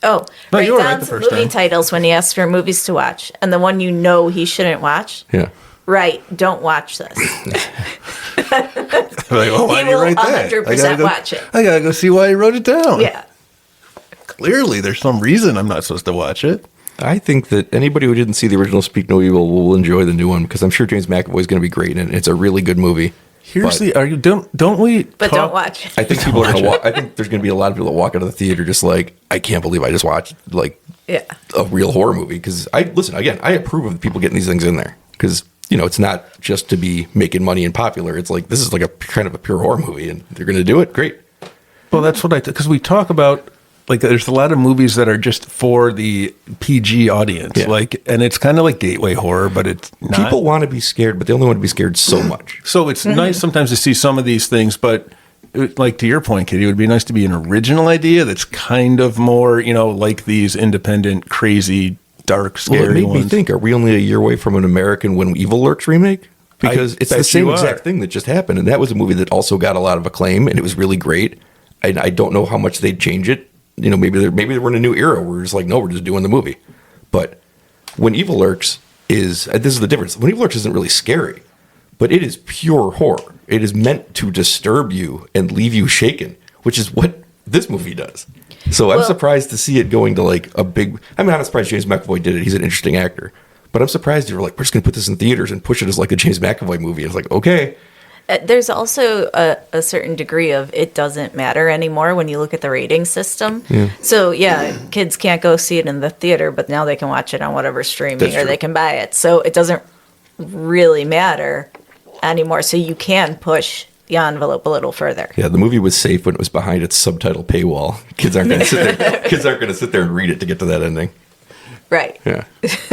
Oh, No, write you were right down the some first movie time. titles when he asks for movies to watch, and the one you know he shouldn't watch. Yeah. Right, don't watch this. I'm like, oh, why He do you will write that? 100% watch it. I gotta go see why he wrote it down. Yeah. Clearly, there's some reason I'm not supposed to watch it. I think that anybody who didn't see the original Speak No Evil will enjoy the new one because I'm sure James McAvoy is going to be great in it. It's a really good movie. Here's But- the argument. Don't we? But talk- don't watch it. I think people are going to walk. I think there's going to be a lot of people that walk out of the theater just like, I can't believe I just watched like Yeah. a real horror movie. Because I approve of people getting these things in there because it's not just to be making money and popular. It's like, this is like a kind of a pure horror movie, and they're going to do it. Great. Well, that's what because we talk about, like, there's a lot of movies that are just for the PG audience, Yeah. and it's kind of like gateway horror, but it's not. People want to be scared, but they only want to be scared so much. So it's nice sometimes to see some of these things, but like to your point, Kitty, it would be nice to be an original idea that's kind of more, like these independent, crazy, dark, scary Well, it made ones. me think, are we only a year away from an American When Evil Lurks remake? Because it's the bet same you exact are. thing that just happened. And that was a movie that also got a lot of acclaim, and it was really great. I don't know how much they'd change it. Maybe we're in a new era where we're just like, no, we're just doing the movie. But When Evil Lurks this is the difference. When Evil Lurks isn't really scary, but it is pure horror. It is meant to disturb you and leave you shaken, which is what this movie does. So I'm surprised to see it going to like a big. I'm not surprised James McAvoy did it. He's an interesting actor. But I'm surprised you were like, we're just going to put this in theaters and push it as like a James McAvoy movie. It's like, okay. There's also a certain degree of it doesn't matter anymore when you look at the rating system. Yeah. So, kids can't go see it in the theater, but now they can watch it on whatever streaming That's or true. they can buy it. So it doesn't really matter anymore. So you can push the envelope a little further. Yeah, the movie was safe when it was behind its subtitle paywall. Kids aren't going to sit there. Kids aren't going to sit there and read it to get to that ending. Right. Yeah,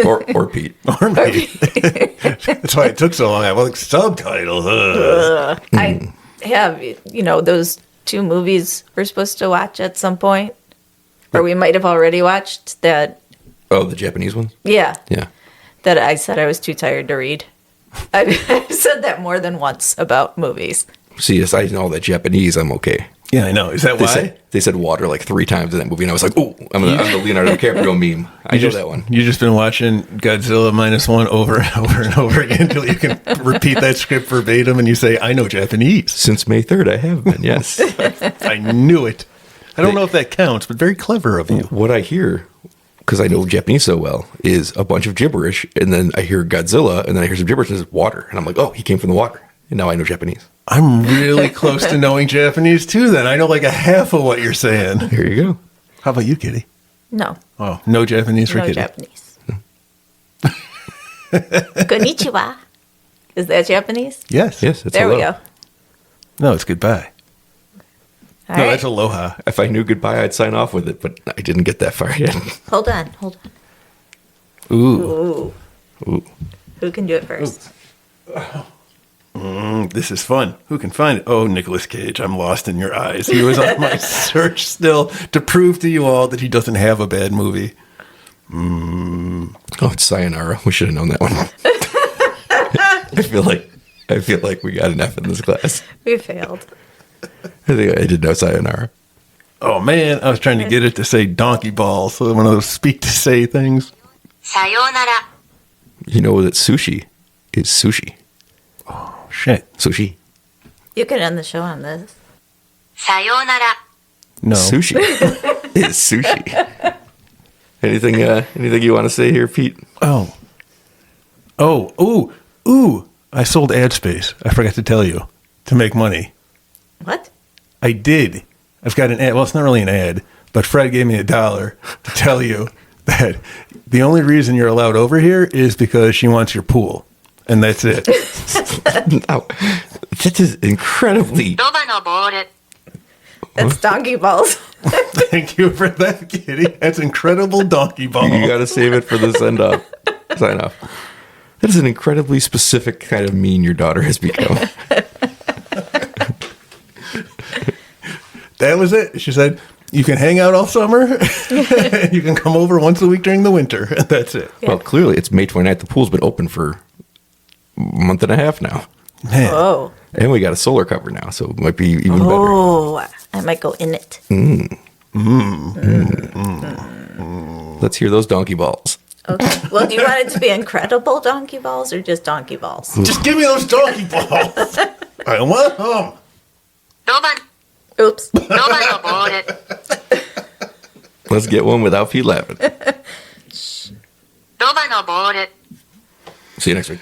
or Pete. Or maybe. That's why it took so long. I have like subtitles. I have, those two movies we're supposed to watch at some point, or we might have already watched that. Oh, the Japanese ones. Yeah. Yeah. That I said I was too tired to read. I've said that more than once about movies. See, yes, I know that Japanese. I'm okay. Yeah, I know. Is that why? They said water like 3 times in that movie, and I was like, "Oh, I'm the Leonardo DiCaprio meme." I know that one. You just been watching Godzilla -1 over and over and over again until you can repeat that script verbatim, and you say, "I know Japanese." Since May 3rd, I have been. Yes. I knew it. I don't know if that counts, but very clever of you. What I hear, because I know Japanese so well, is a bunch of gibberish, and then I hear Godzilla, and then I hear some gibberish, and it's water, and I'm like, "Oh, he came from the water," and now I know Japanese. I'm really close to knowing Japanese too. Then I know like a half of what you're saying. Here you go. How about you, Kitty? No. Oh, no Japanese for No Kitty. Japanese. Konnichiwa. Is that Japanese? Yes. Yes, it's There we hello. go. No, it's goodbye. All No, right. that's aloha. If I knew goodbye, I'd sign off with it, but I didn't get that far yet. Hold on. Ooh. Ooh. Ooh. Who can do it first? This is fun. Who can find it? Oh, Nicolas Cage. I'm lost in your eyes. He was on my search still to prove to you all that he doesn't have a bad movie. Oh, it's Sayonara. We should have known that one. I feel like we got an F in this class. We failed. I think I did know Sayonara. Oh, man. I was trying to get it to say donkey balls. So one of those speak to say things. さようなら You know that sushi is sushi. Shit. Sushi. You can end the show on this. さようなら No. Sushi is sushi. Anything you want to say here, Pete? Oh. Ooh. I sold ad space. I forgot to tell you. To make money. What? I did. I've got an ad. Well, it's not really an ad, but Fred gave me $1 to tell you that the only reason you're allowed over here is because she wants your pool. And that's it. No, that is incredibly. ロバのボール That's donkey balls. Thank you for that, Kitty. That's incredible donkey ball. You got to save it for the sign off. That is an incredibly specific kind of mean your daughter has become. That was it. She said, you can hang out all summer. You can come over once a week during the winter. And that's it. Well, clearly it's May 29th. The pool's been open for a month and a half now. Man. Oh. And we got a solar cover now, so it might be even better. Oh, I might go in it. Let's hear those donkey balls. Okay. Well, do you want it to be incredible donkey balls or just donkey balls? Just give me those donkey balls. I want them. ロバ Oops. ロバのボール Let's get one without Pete laughing. ロバのボール See you next week.